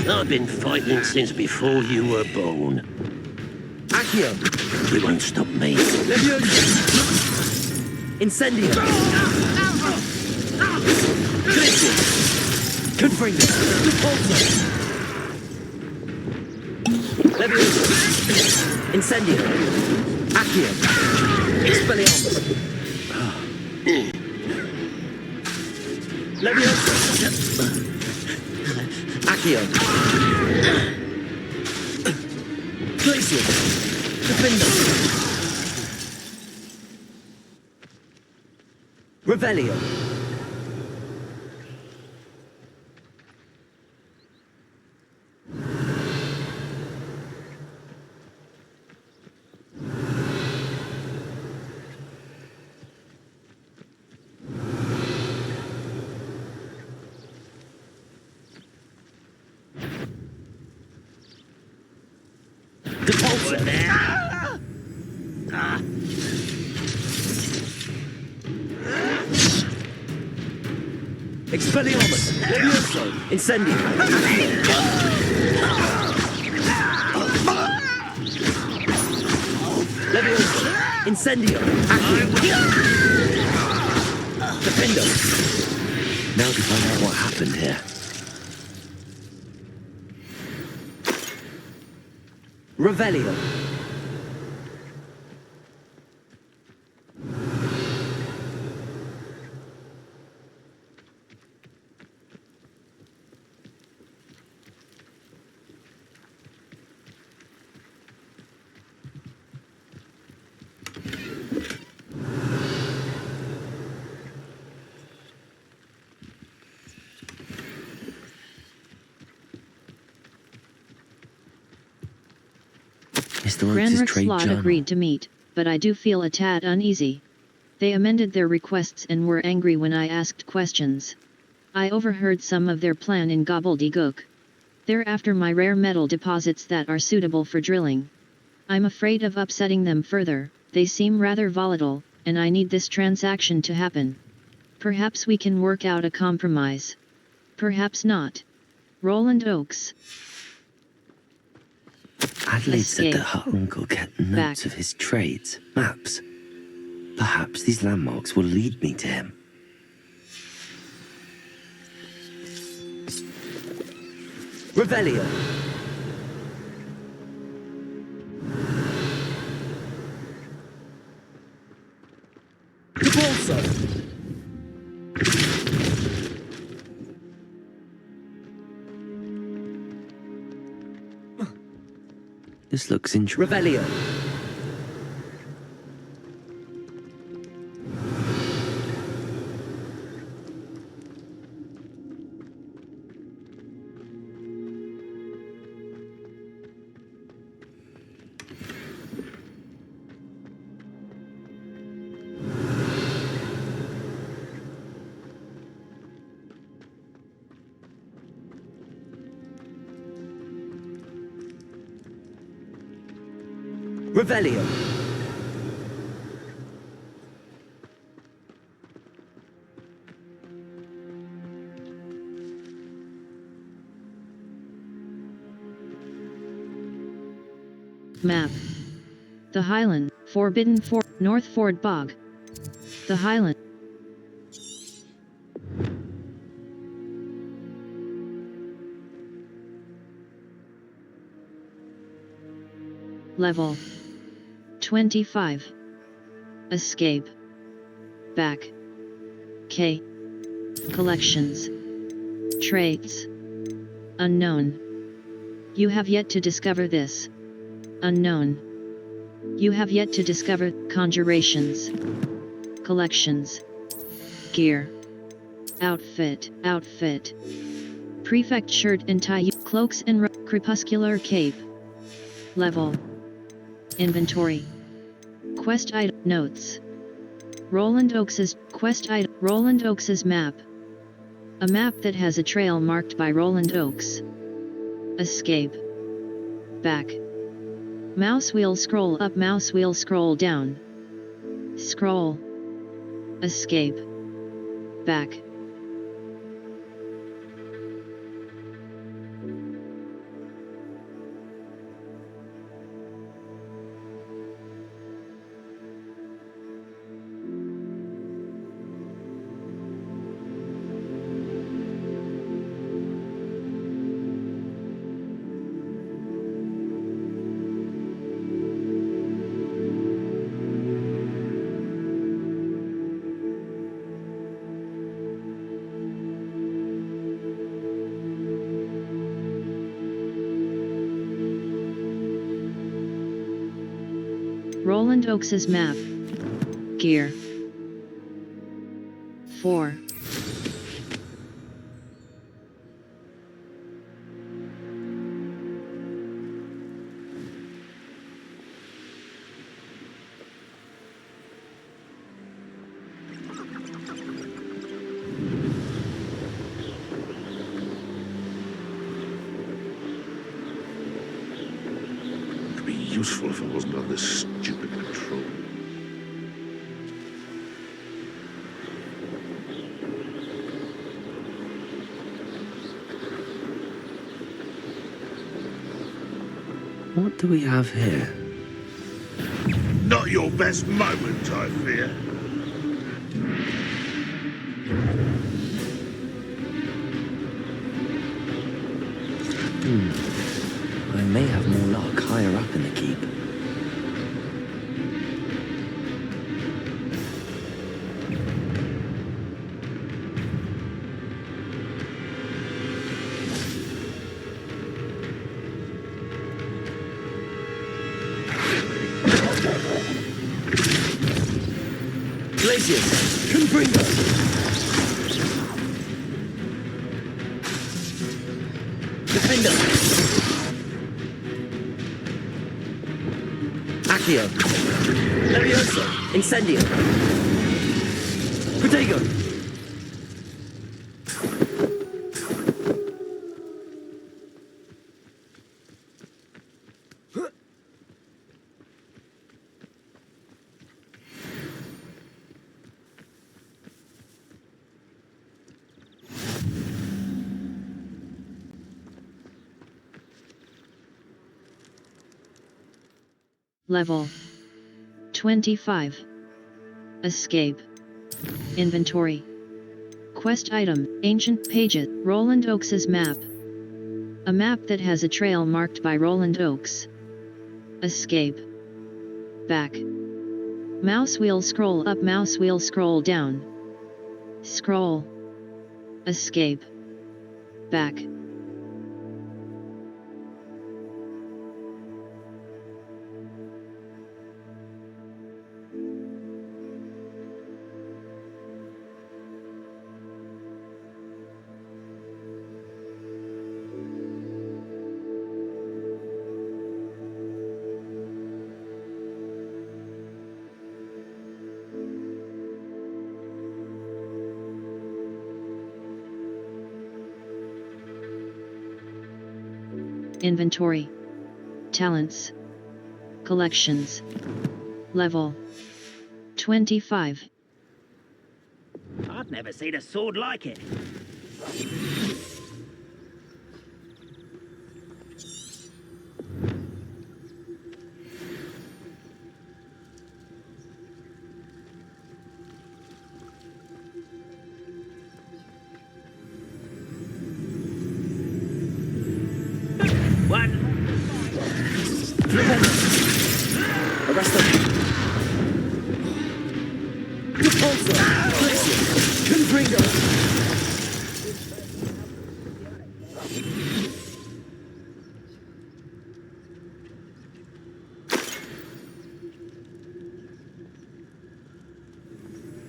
I've been fighting since before you were born. Accio! You won't stop me. Levioso! Incendio! Glacius! Confringo! Repulsor! Levioso! Incendio! Accio! Expelliarmus! Levioso! Accio! Glacius! Defendo! Revelio! Expelliarmus! Levioso! Incendio! Levioso! Incendio! Accio! Defendo! Now to find out what happened here. Revelio! Ranrick's lot agreed to meet, but I do feel a tad uneasy. They amended their requests and were angry when I asked questions. I overheard some of their plan in gobbledygook. They're after my rare metal deposits that are suitable for drilling. I'm afraid of upsetting them further, they seem rather volatile, and I need this transaction to happen. Perhaps we can work out a compromise. Perhaps not. Rowland Oakes. Adelaide said Escape. that her uncle kept notes Back. of his trades, maps. Perhaps these landmarks will lead me to him. Revelio! Repulsor! This looks interesting. Revelio! Revelio! Map. The Highland, Forbidden Ford, North Ford Bog. The Highland. Level 25. Escape. Back. K. Collections. Traits. Unknown. You have yet to discover this. Unknown. You have yet to discover conjurations. Collections. Gear. Outfit. Outfit. Prefect shirt and tie. Cloaks and crepuscular cape. Level. Inventory. Quest item. Notes. Rowland Oakes's quest item. Rowland Oakes's map. A map that has a trail marked by Rowland Oakes. Escape. Back. Mouse wheel scroll up, mouse wheel scroll down. Scroll. Escape. Back. Rowland Oakes's map. Gear. 4. It'd be useful if I wasn't on this stupid patrol. What do we have here? Not your best moment, I fear. I may have more luck higher up in the keep. Glacius, Confringo! Defender! Accio! Levioso! Incendio! Protego! Level 25. Escape. Inventory. Quest item, Ancient Pages, Rowland Oakes's map. A map that has a trail marked by Rowland Oakes. Escape. Back. Mouse wheel scroll up, mouse wheel scroll down. Scroll. Escape. Back. Inventory. Talents. Collections. Level 25. I've never seen a sword like it.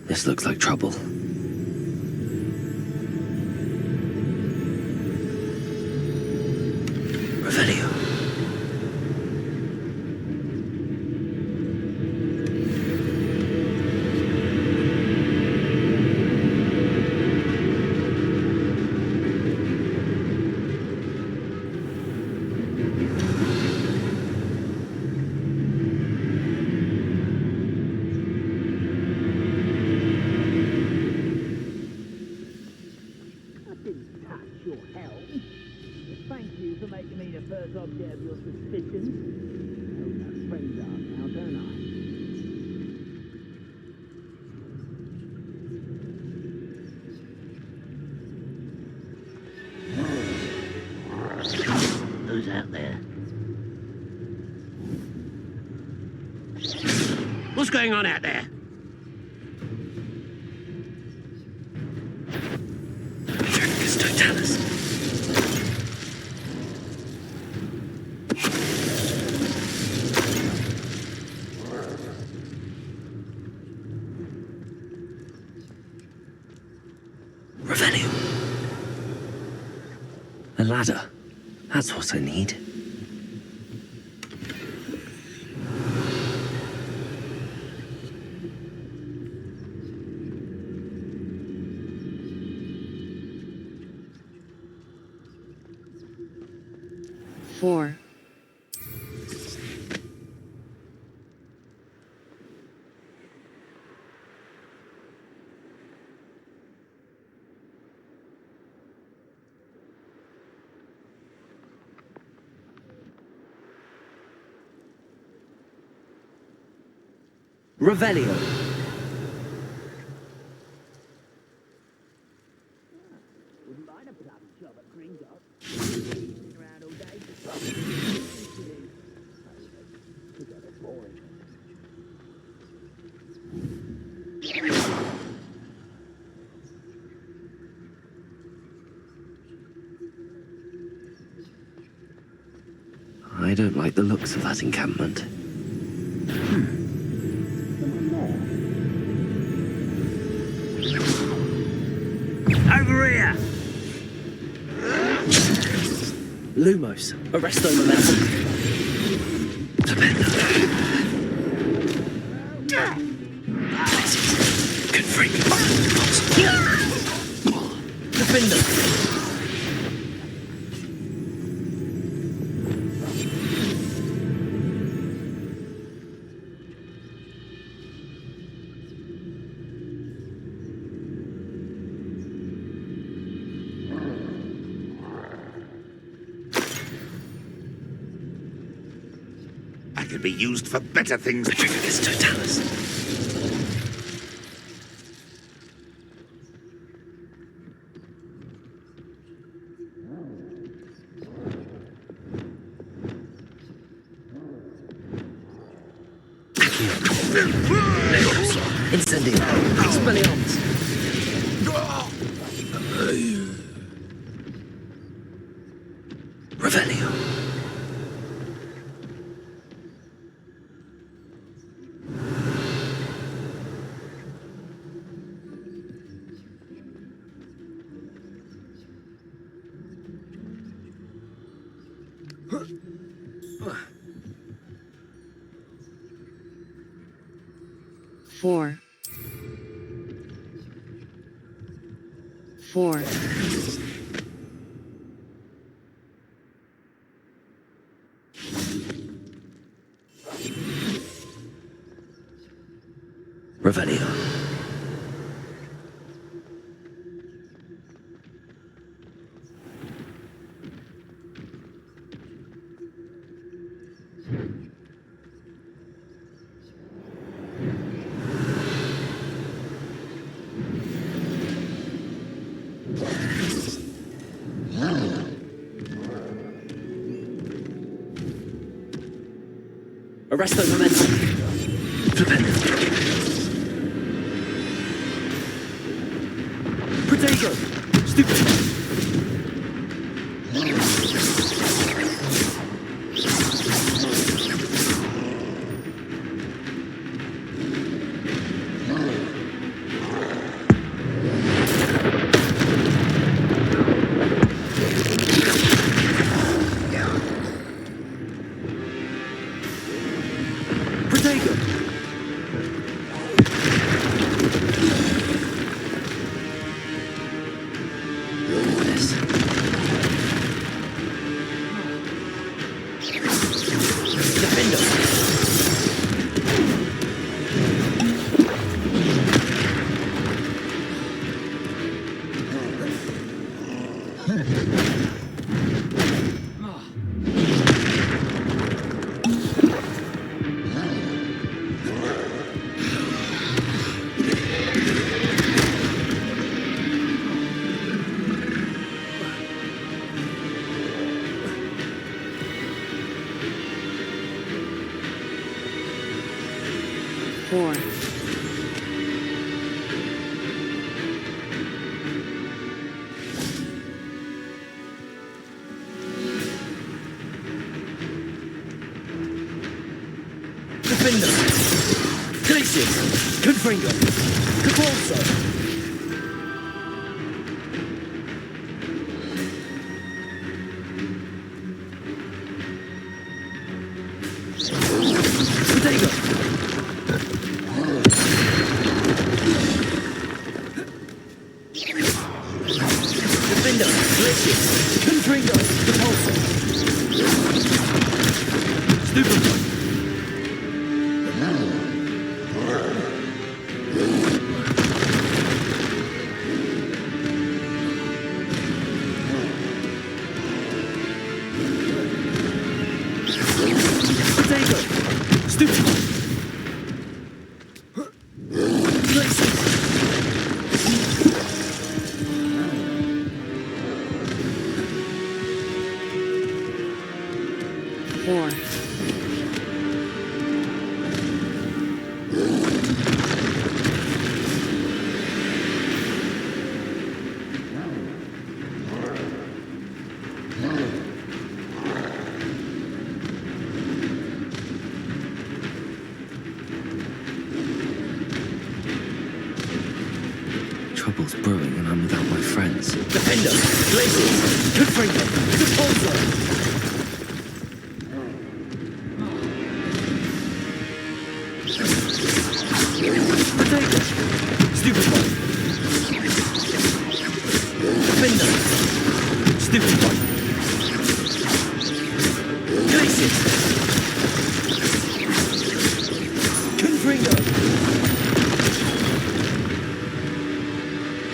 This looks like trouble. Revelio. Thank you for making me the first object of your suspicions. I hope that friends up now, don't I? Who's out there? What's going on out there? Revelio. A ladder. That's what I need. Four. Revelio. I don't like the looks of that encampment. Over here! Lumos, arresto momentum. Confringo. Defender. I could be used for better things. Patricus totalis. Incendio. Expelliarmus. Revelio. Four. Four. Revelio. Arresto momentum. Potato! Stupid! Four. Defender! Glacius! Confringo! Capolso! Trouble's brewing and I'm without my friends. Defender! Glacius! Confringo! Capolso! Stupid one! Defender! Stupid one! Glacius! Confringo!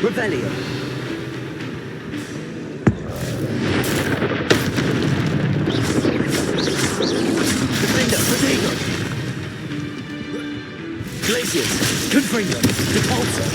Revelio! Defender! Potato! Glacius! Confringo! Capolso!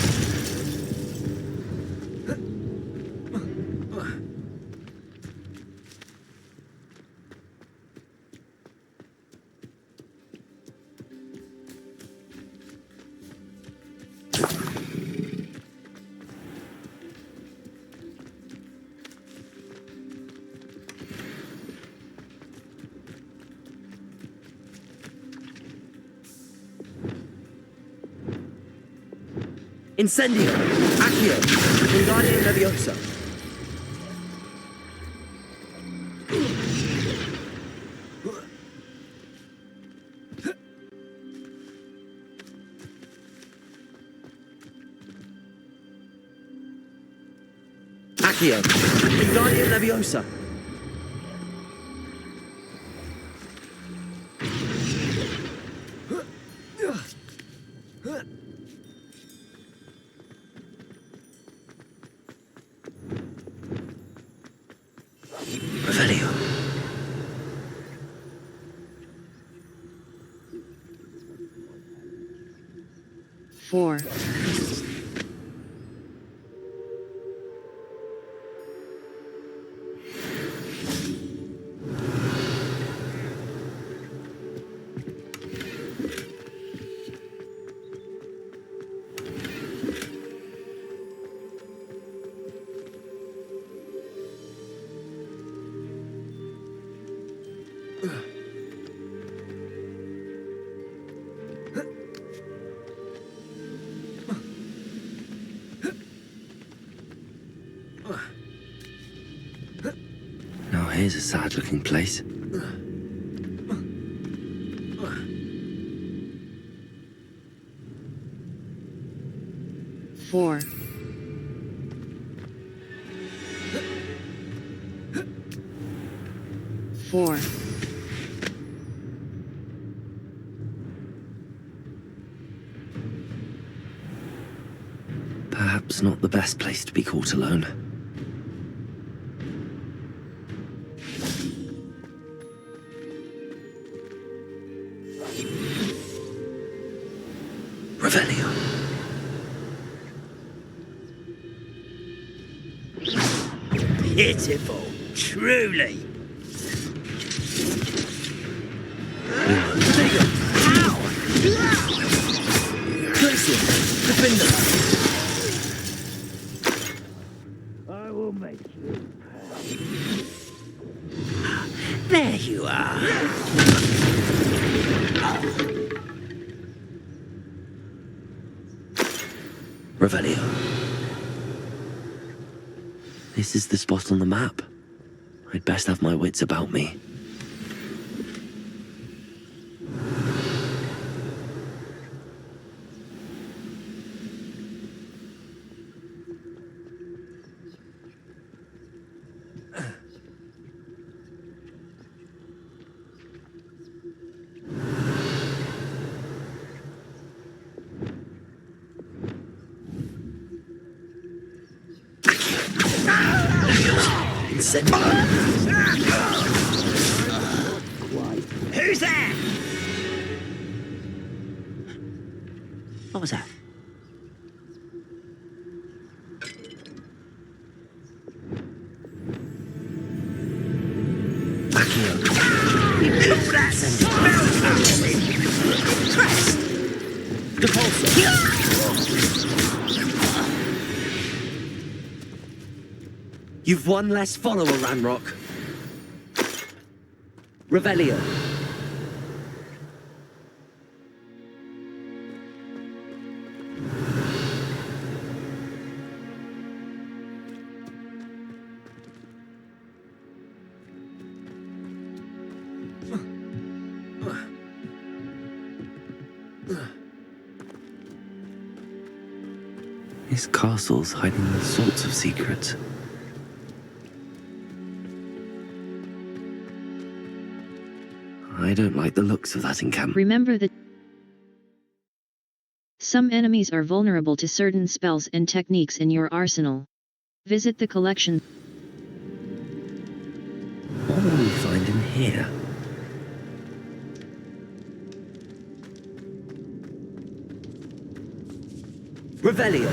Incendio! Accio! Wingardium Leviosa! Accio! Wingardium Leviosa! Revelio. Four. Here's a sad-looking place. 4. 4. Perhaps not the best place to be caught alone. Revelio. Pitiful, truly. I will make you pay. There you are. Revelio. This is the spot on the map. I'd best have my wits about me. Who's that? What was that? You've one less follower, Ranrock. Revelio. This castle's hiding all sorts of secrets. I don't like the looks of that encampment. Remember that some enemies are vulnerable to certain spells and techniques in your arsenal. Visit the collection. What will we find in here? Revelio.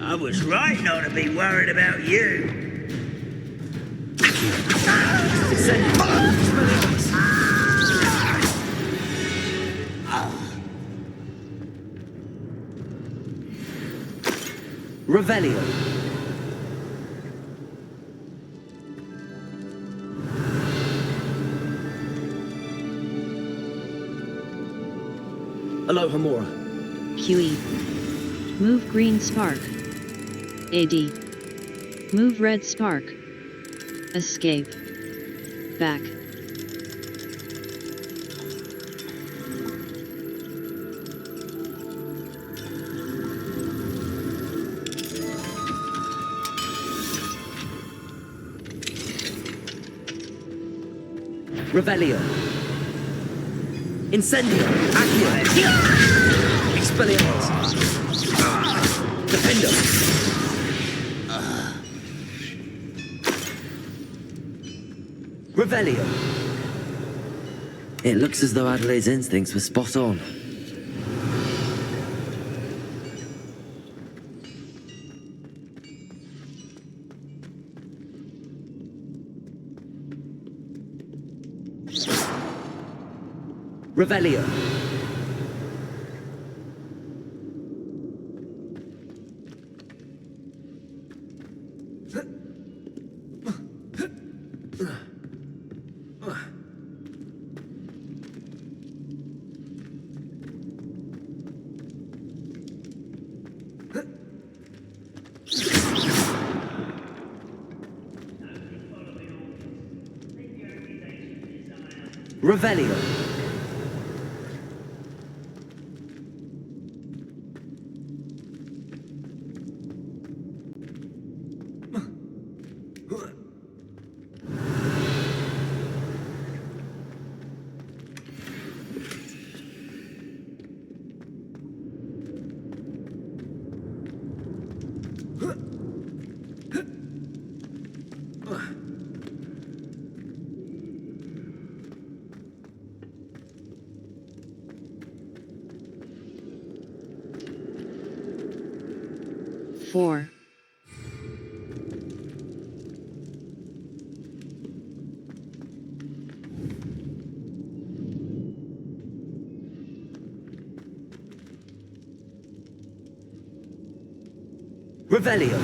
I was right not to be worried about you. Revelio. Aloha Mora. QE. Move green spark. AD. Move red spark. Escape. Back. Revelio. Incendio. Accio. Expelliarmus. Defendo. Revelio. It looks as though Adelaide's instincts were spot on. Revelio. Revelio. Four. Revelio.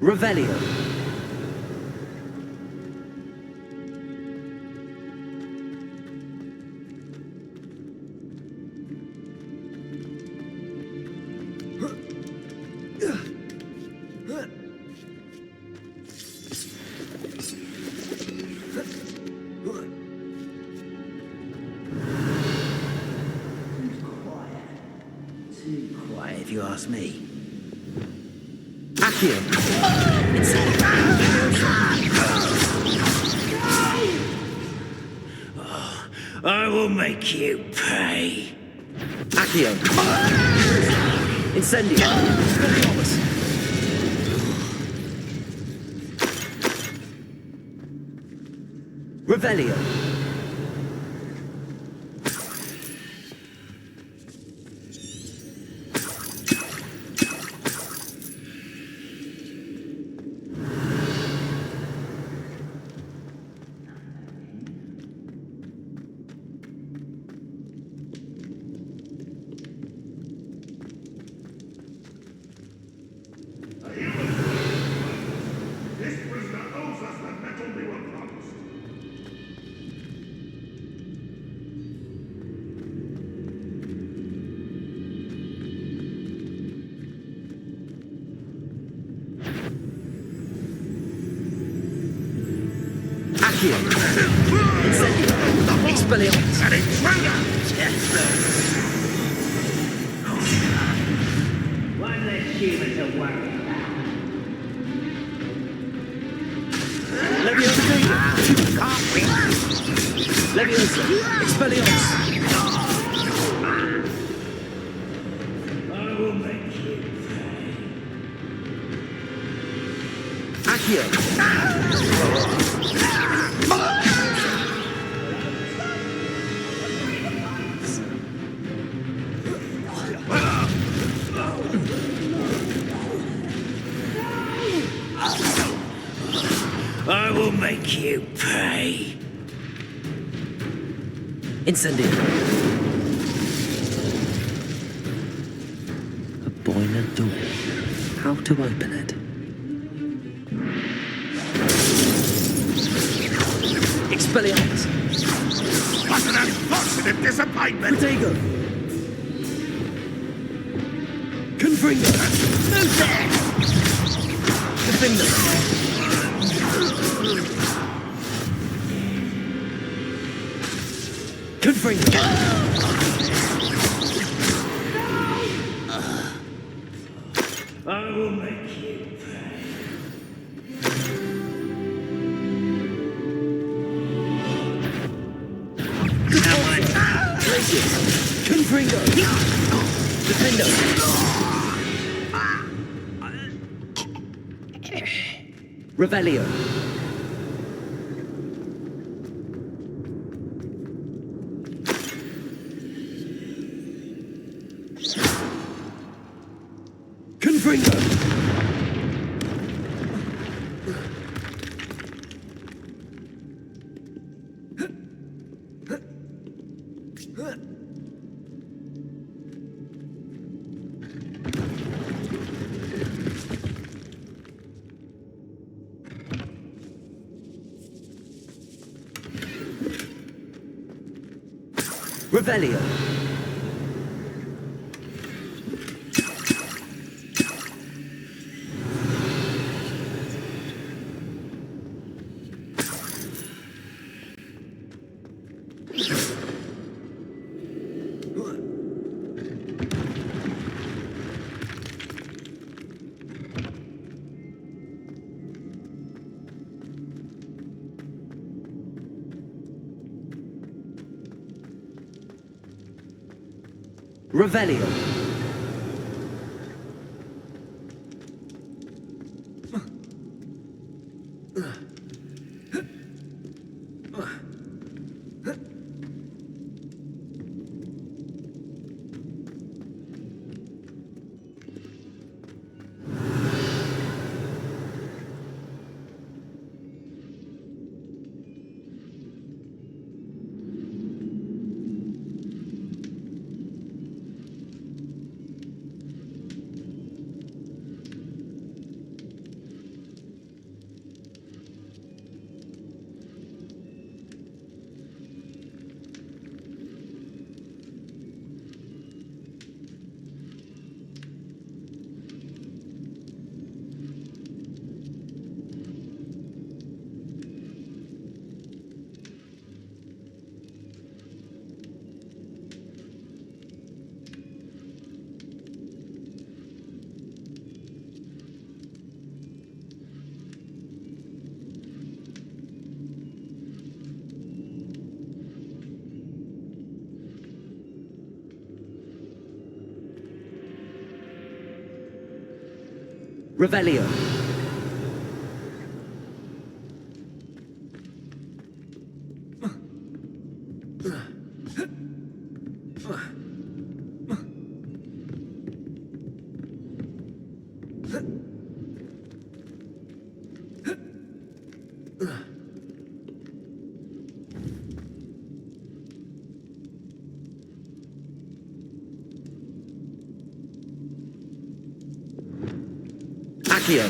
Revelio. Too quiet, if you ask me. Accio. I will make you pay. Accio. Incendio. Venomous. Revelio. This prisoner owes us the metal we were promised. Accio. Incendio. Expelliarmus. An intruder! One less human to worry about. Leviosa. Leviosa. Expelliarmus. I will make you pay. Accio. I will make you pay. Incendio. A boiler door. How to open it? Expelliarmus. What an unfortunate disappointment! Protego. Confringo. Defender. Confringo. I will make you pay. Lucius! Confringo! Defendo! Revelio! Confringo! Revelio. Revelio. Revelio. Accio.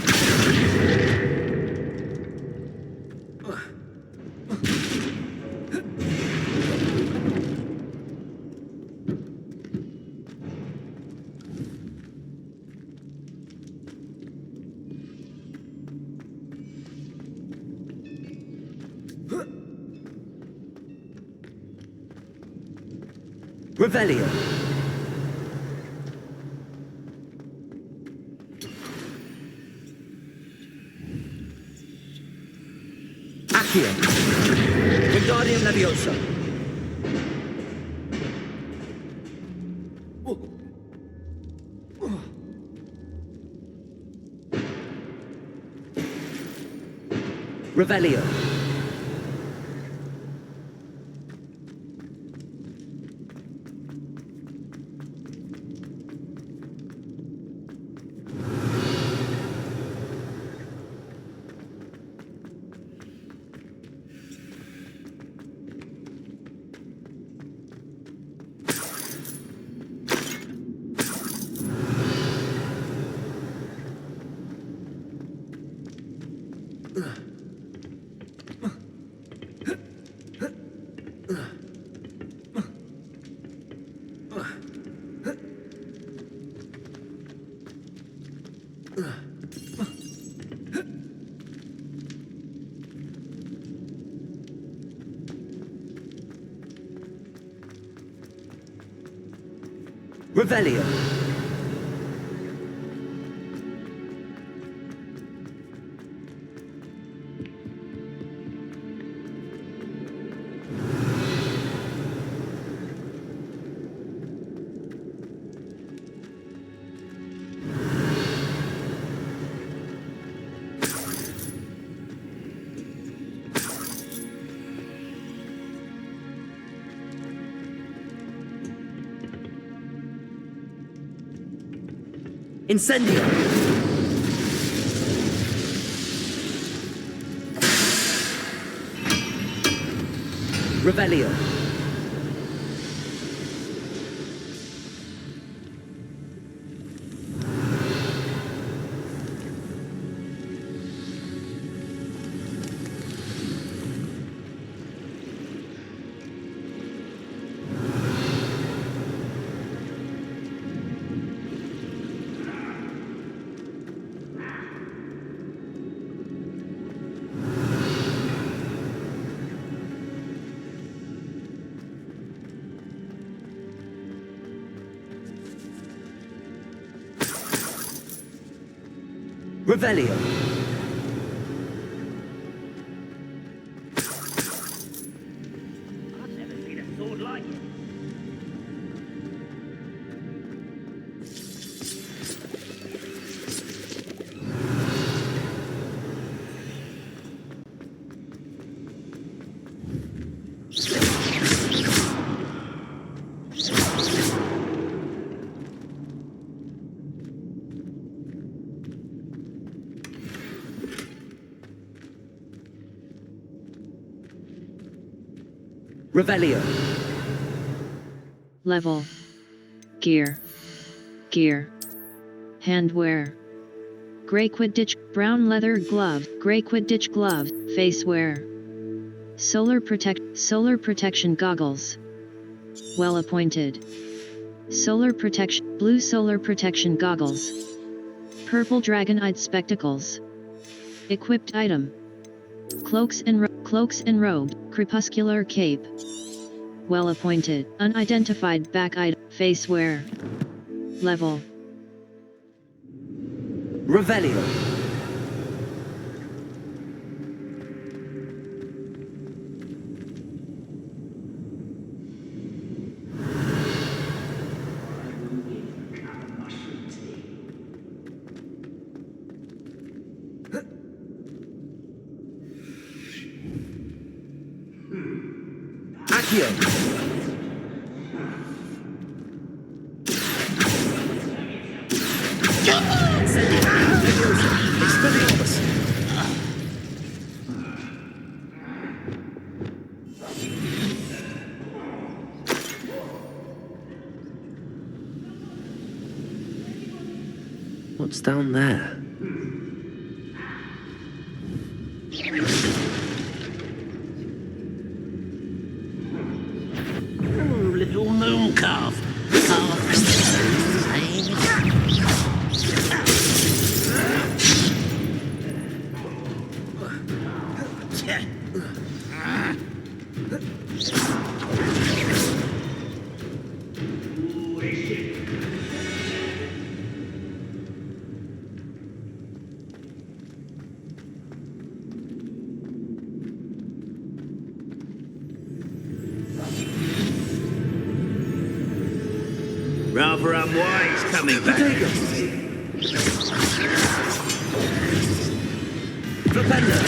Revelio. Accio. Wingardium Leviosa. Revelio. Revelio. Incendio! Revelio! Revelio! I've never seen a sword like it. Revelio! Level. Gear. Gear. Handwear. Grey Quidditch, brown leather glove, grey Quidditch glove, face wear. Solar protection goggles. Well appointed. Blue solar protection goggles. Purple dragon-eyed spectacles. Equipped item. Cloaks and robe, crepuscular cape. Well appointed, unidentified back item, face wear. Level. Revelio! Accio! Expelliarmus! What's down there? Little moon calf. Rather unwise coming back. Flipendo!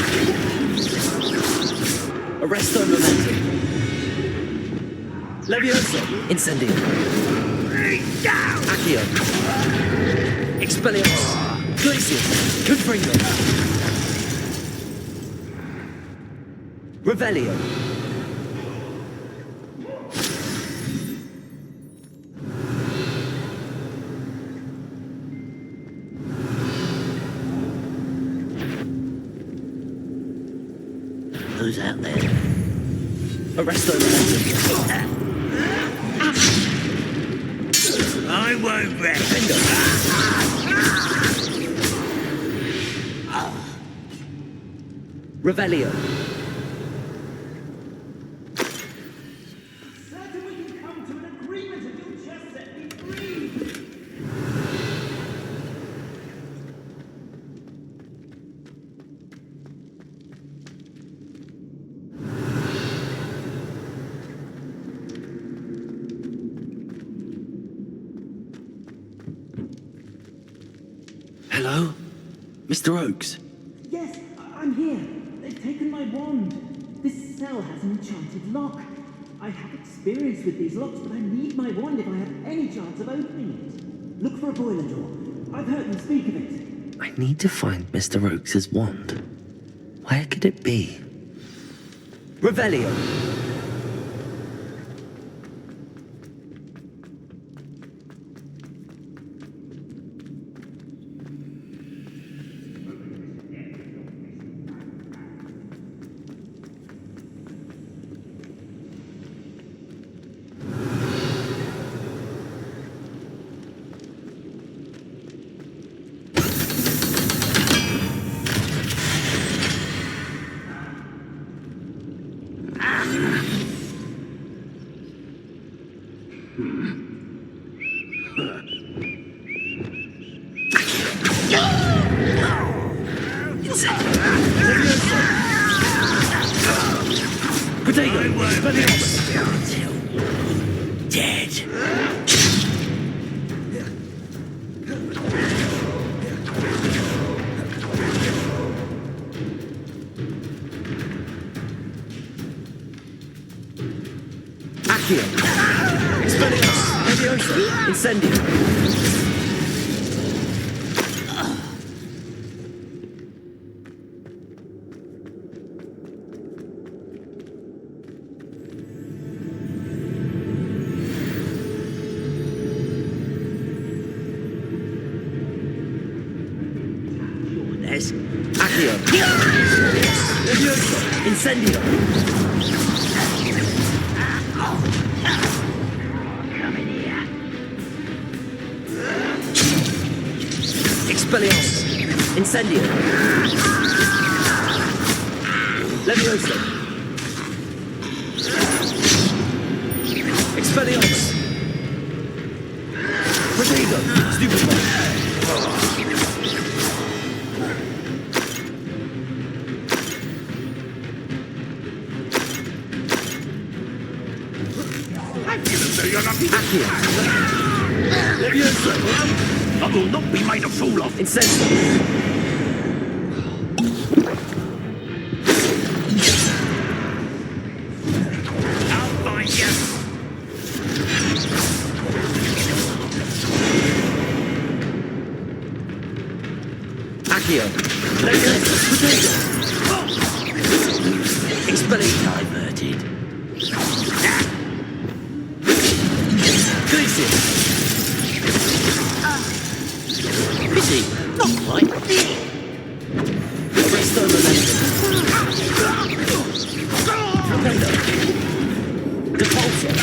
Arresto momentum! Levioso! Incendio! Accio! Expelliarmus! Glacius! Confringo! Revelio! Who's out there? Arresto momentum! I won't rest. Revelio! Certain we can come to an agreement if you'll just set me free. Hello? Mr. Oakes? Yes, I'm here. They've taken my wand. This cell has an enchanted lock. I have experience with these locks, but I need my wand if I have any chance of opening it. Look for a boiler door. I've heard them speak of it. I need to find Mr. Oakes' wand. Where could it be? Revelio! Incendio! There's Accio! Incendio! Expelliarmus! Incendio! Levioso! Expelliarmus! Protego! Stupefy! I feel as though you're not Accio! Levioso! I will not be made a fool of. Incendio! I'll find you. Accio! Levioso! Protego! Expelliarmus! Diverted. Glacier! Pity. Not quite. Resto momentum. Propello. Depulsor.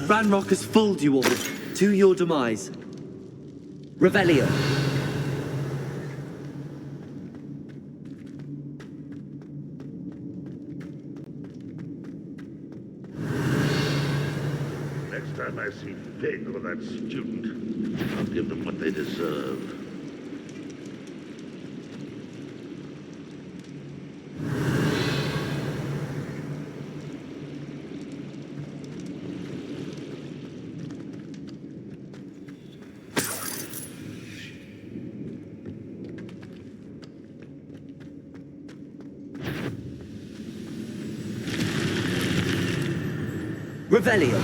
Ranrock has fooled you all. To your demise. Revelio. Next time I see Finn or that student, I'll give them what they deserve. Revelio.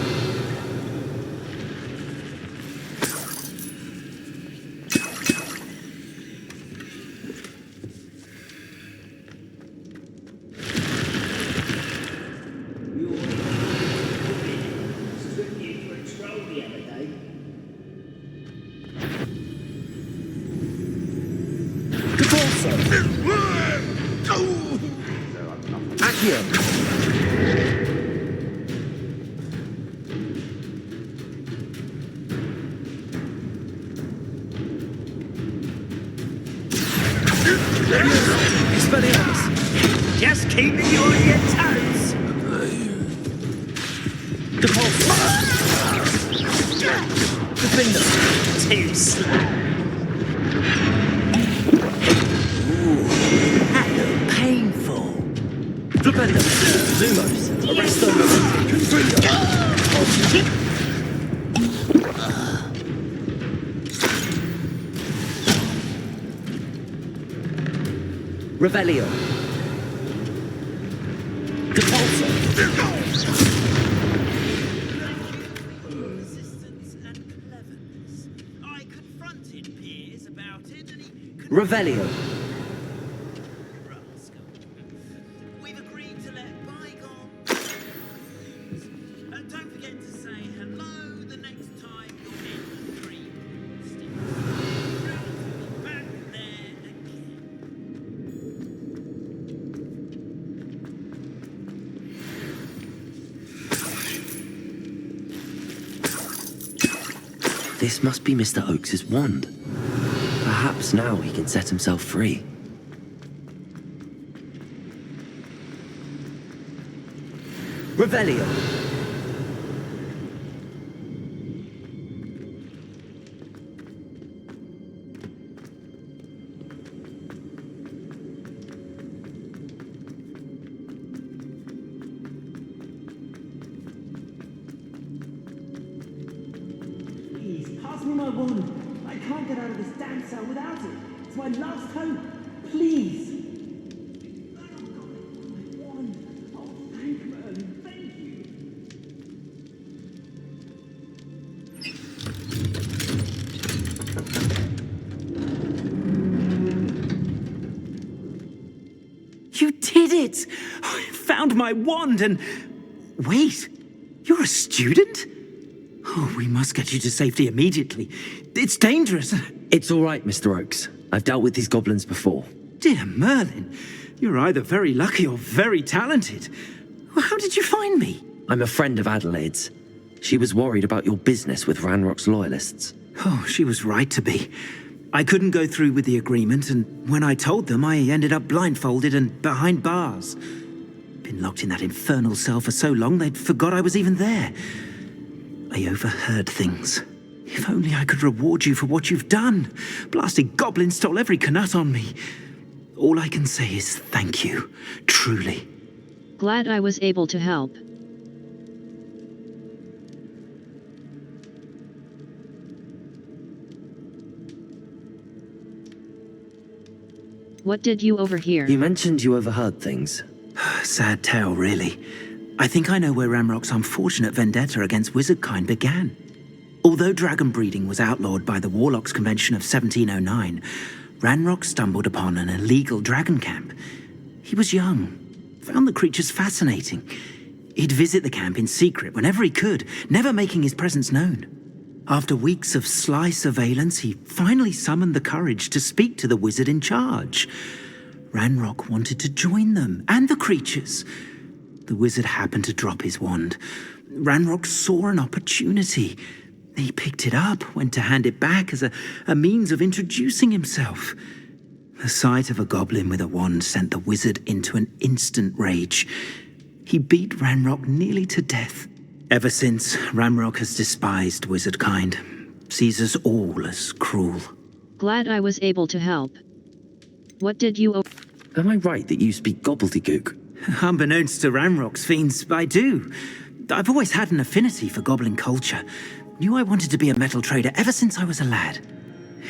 Accio. Expelliarmus. just keeping you on your toes. Depulsor. Defender. Too slow. Ooh, that looked painful. Propello. Lumos. Arresto momentum. Freedom. Revelio. Depulsor. Resistance and play. confronted Piers about it, and he couldn't... Revelio. Rascal. We've agreed to let bygones... don't forget to say hello the next time you're in the dream. Stick back there again. This must be Mr. Oakes's wand. Perhaps now he can set himself free. Revelio. Please, pass me my wand. I can't get out of this damn cell without it. It's my last hope. Please. My wand. Oh, thank Merlin. Thank you. You did it! I found my wand and... Wait, you're a student? Oh, we must get you to safety immediately. It's dangerous. It's all right, Mr. Oakes. I've dealt with these goblins before. Dear Merlin, you're either very lucky or very talented. Well, how did you find me? I'm a friend of Adelaide's. She was worried about your business with Ranrock's loyalists. Oh, she was right to be. I couldn't go through with the agreement, and when I told them, I ended up blindfolded and behind bars. Been locked in that infernal cell for so long, they'd forgot I was even there. I overheard things. If only I could reward you for what you've done. Blasted goblin stole every canut on me. All I can say is thank you, truly. Glad I was able to help. What did you overhear? You mentioned you overheard things. Sad tale, really. I think I know where Ranrock's unfortunate vendetta against wizardkind began. Although dragon breeding was outlawed by the Warlocks Convention of 1709, Ranrock stumbled upon an illegal dragon camp. He was young, found the creatures fascinating. He'd visit the camp in secret whenever he could, never making his presence known. After weeks of sly surveillance, he finally summoned the courage to speak to the wizard in charge. Ranrock wanted to join them, and the creatures. The wizard happened to drop his wand. Ranrock saw an opportunity. He picked it up, went to hand it back as a means of introducing himself. The sight of a goblin with a wand sent the wizard into an instant rage. He beat Ranrock nearly to death. Ever since, Ranrock has despised wizardkind, sees us all as cruel. Glad I was able to help. What did you... Am I right that you speak gobbledygook? Unbeknownst to Ranrock's fiends, I do. I've always had an affinity for goblin culture. Knew I wanted to be a metal trader ever since I was a lad.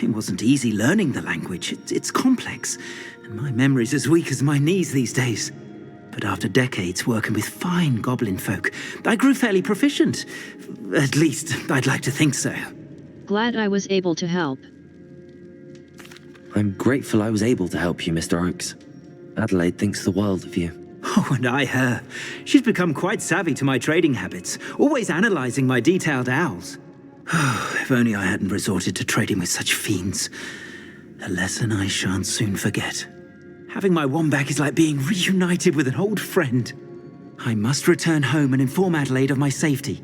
It wasn't easy learning the language. It's complex, and my memory's as weak as my knees these days. But after decades working with fine goblin folk, I grew fairly proficient. At least, I'd like to think so. Glad I was able to help. I'm grateful I was able to help you, Mr. Oakes. Adelaide thinks the world of you. Oh, and I her. She's become quite savvy to my trading habits, always analysing my detailed owls. If only I hadn't resorted to trading with such fiends. A lesson I shan't soon forget. Having my wand back is like being reunited with an old friend. I must return home and inform Adelaide of my safety.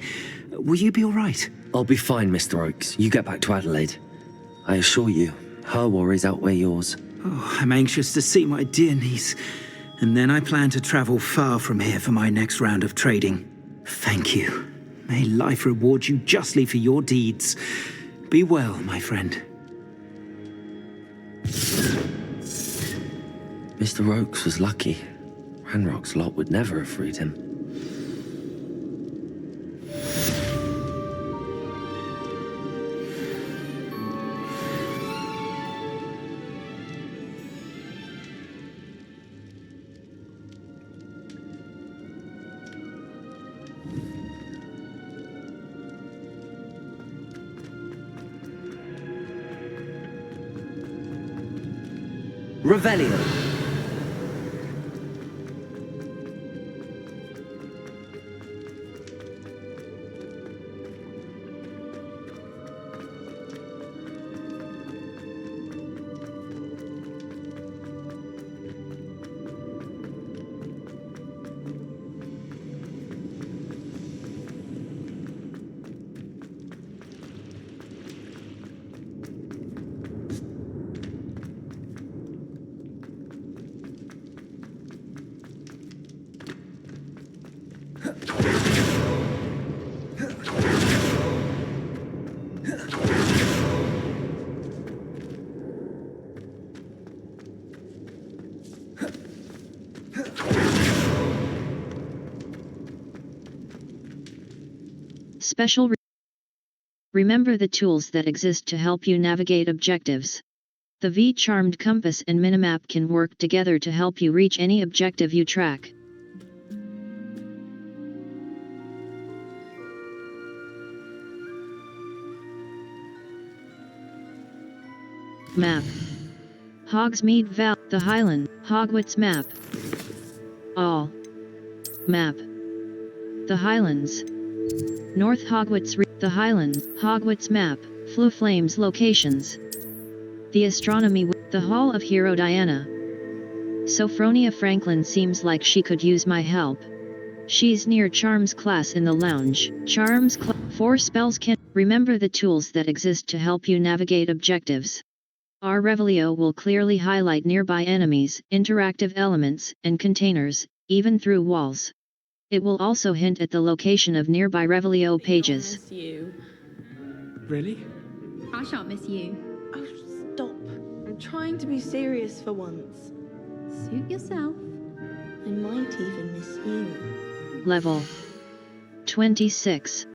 Will you be all right? I'll be fine, Mr. Oakes. You get back to Adelaide. I assure you, her worries outweigh yours. Oh, I'm anxious to see my dear niece. And then I plan to travel far from here for my next round of trading. Thank you. May life reward you justly for your deeds. Be well, my friend. Mr. Oakes was lucky. Ranrock's lot would never have freed him. Revelio. Special Remember the tools that exist to help you navigate objectives. The V-Charmed compass and minimap can work together to help you reach any objective you track. Map. Hogsmeade Valley, the Highland, Hogwarts map. All. Map. The Highlands. North Hogwarts, the Highlands, Hogwarts map, Floo Flames locations. The Astronomy, the Hall of Hero Diana. Sophronia Franklin seems like she could use my help. She's near Charms class in the lounge. Charms 4 spells can remember the tools that exist to help you navigate objectives. Our Revelio will clearly highlight nearby enemies, interactive elements, and containers, even through walls. It will also hint at the location of nearby Revelio pages. Miss you. Really? I shan't miss you. Oh, stop. I'm trying to be serious for once. Suit yourself. I might even miss you. Level 26.